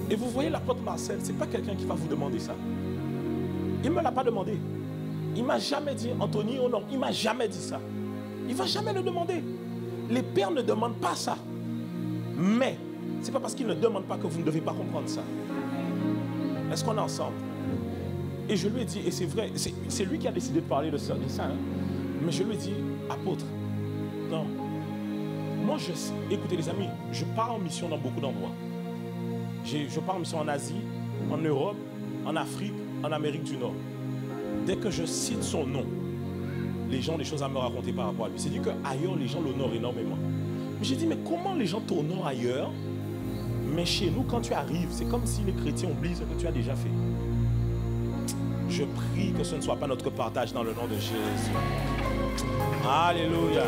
Et vous voyez l'apôtre Marcel, ce n'est pas quelqu'un qui va vous demander ça. Il ne me l'a pas demandé. Il ne m'a jamais dit, Anthony, oh non, il ne m'a jamais dit ça. Il ne va jamais le demander. Les pères ne demandent pas ça. Mais, ce n'est pas parce qu'ils ne demandent pas que vous ne devez pas comprendre ça. Est-ce qu'on est ensemble? Et je lui ai dit, et c'est vrai, c'est lui qui a décidé de parler de ça, hein? Mais je lui ai dit, apôtre, non. Moi, écoutez les amis, je pars en mission dans beaucoup d'endroits. Je pars en mission en Asie, en Europe, en Afrique, en Amérique du Nord. Dès que je cite son nom, les gens ont des choses à me raconter par rapport à lui. C'est dit qu'ailleurs, les gens l'honorent énormément. Mais j'ai dit, mais comment les gens t'honorent ailleurs? Mais chez nous, quand tu arrives, c'est comme si les chrétiens oublient ce que tu as déjà fait. Je prie que ce ne soit pas notre partage dans le nom de Jésus. Alléluia.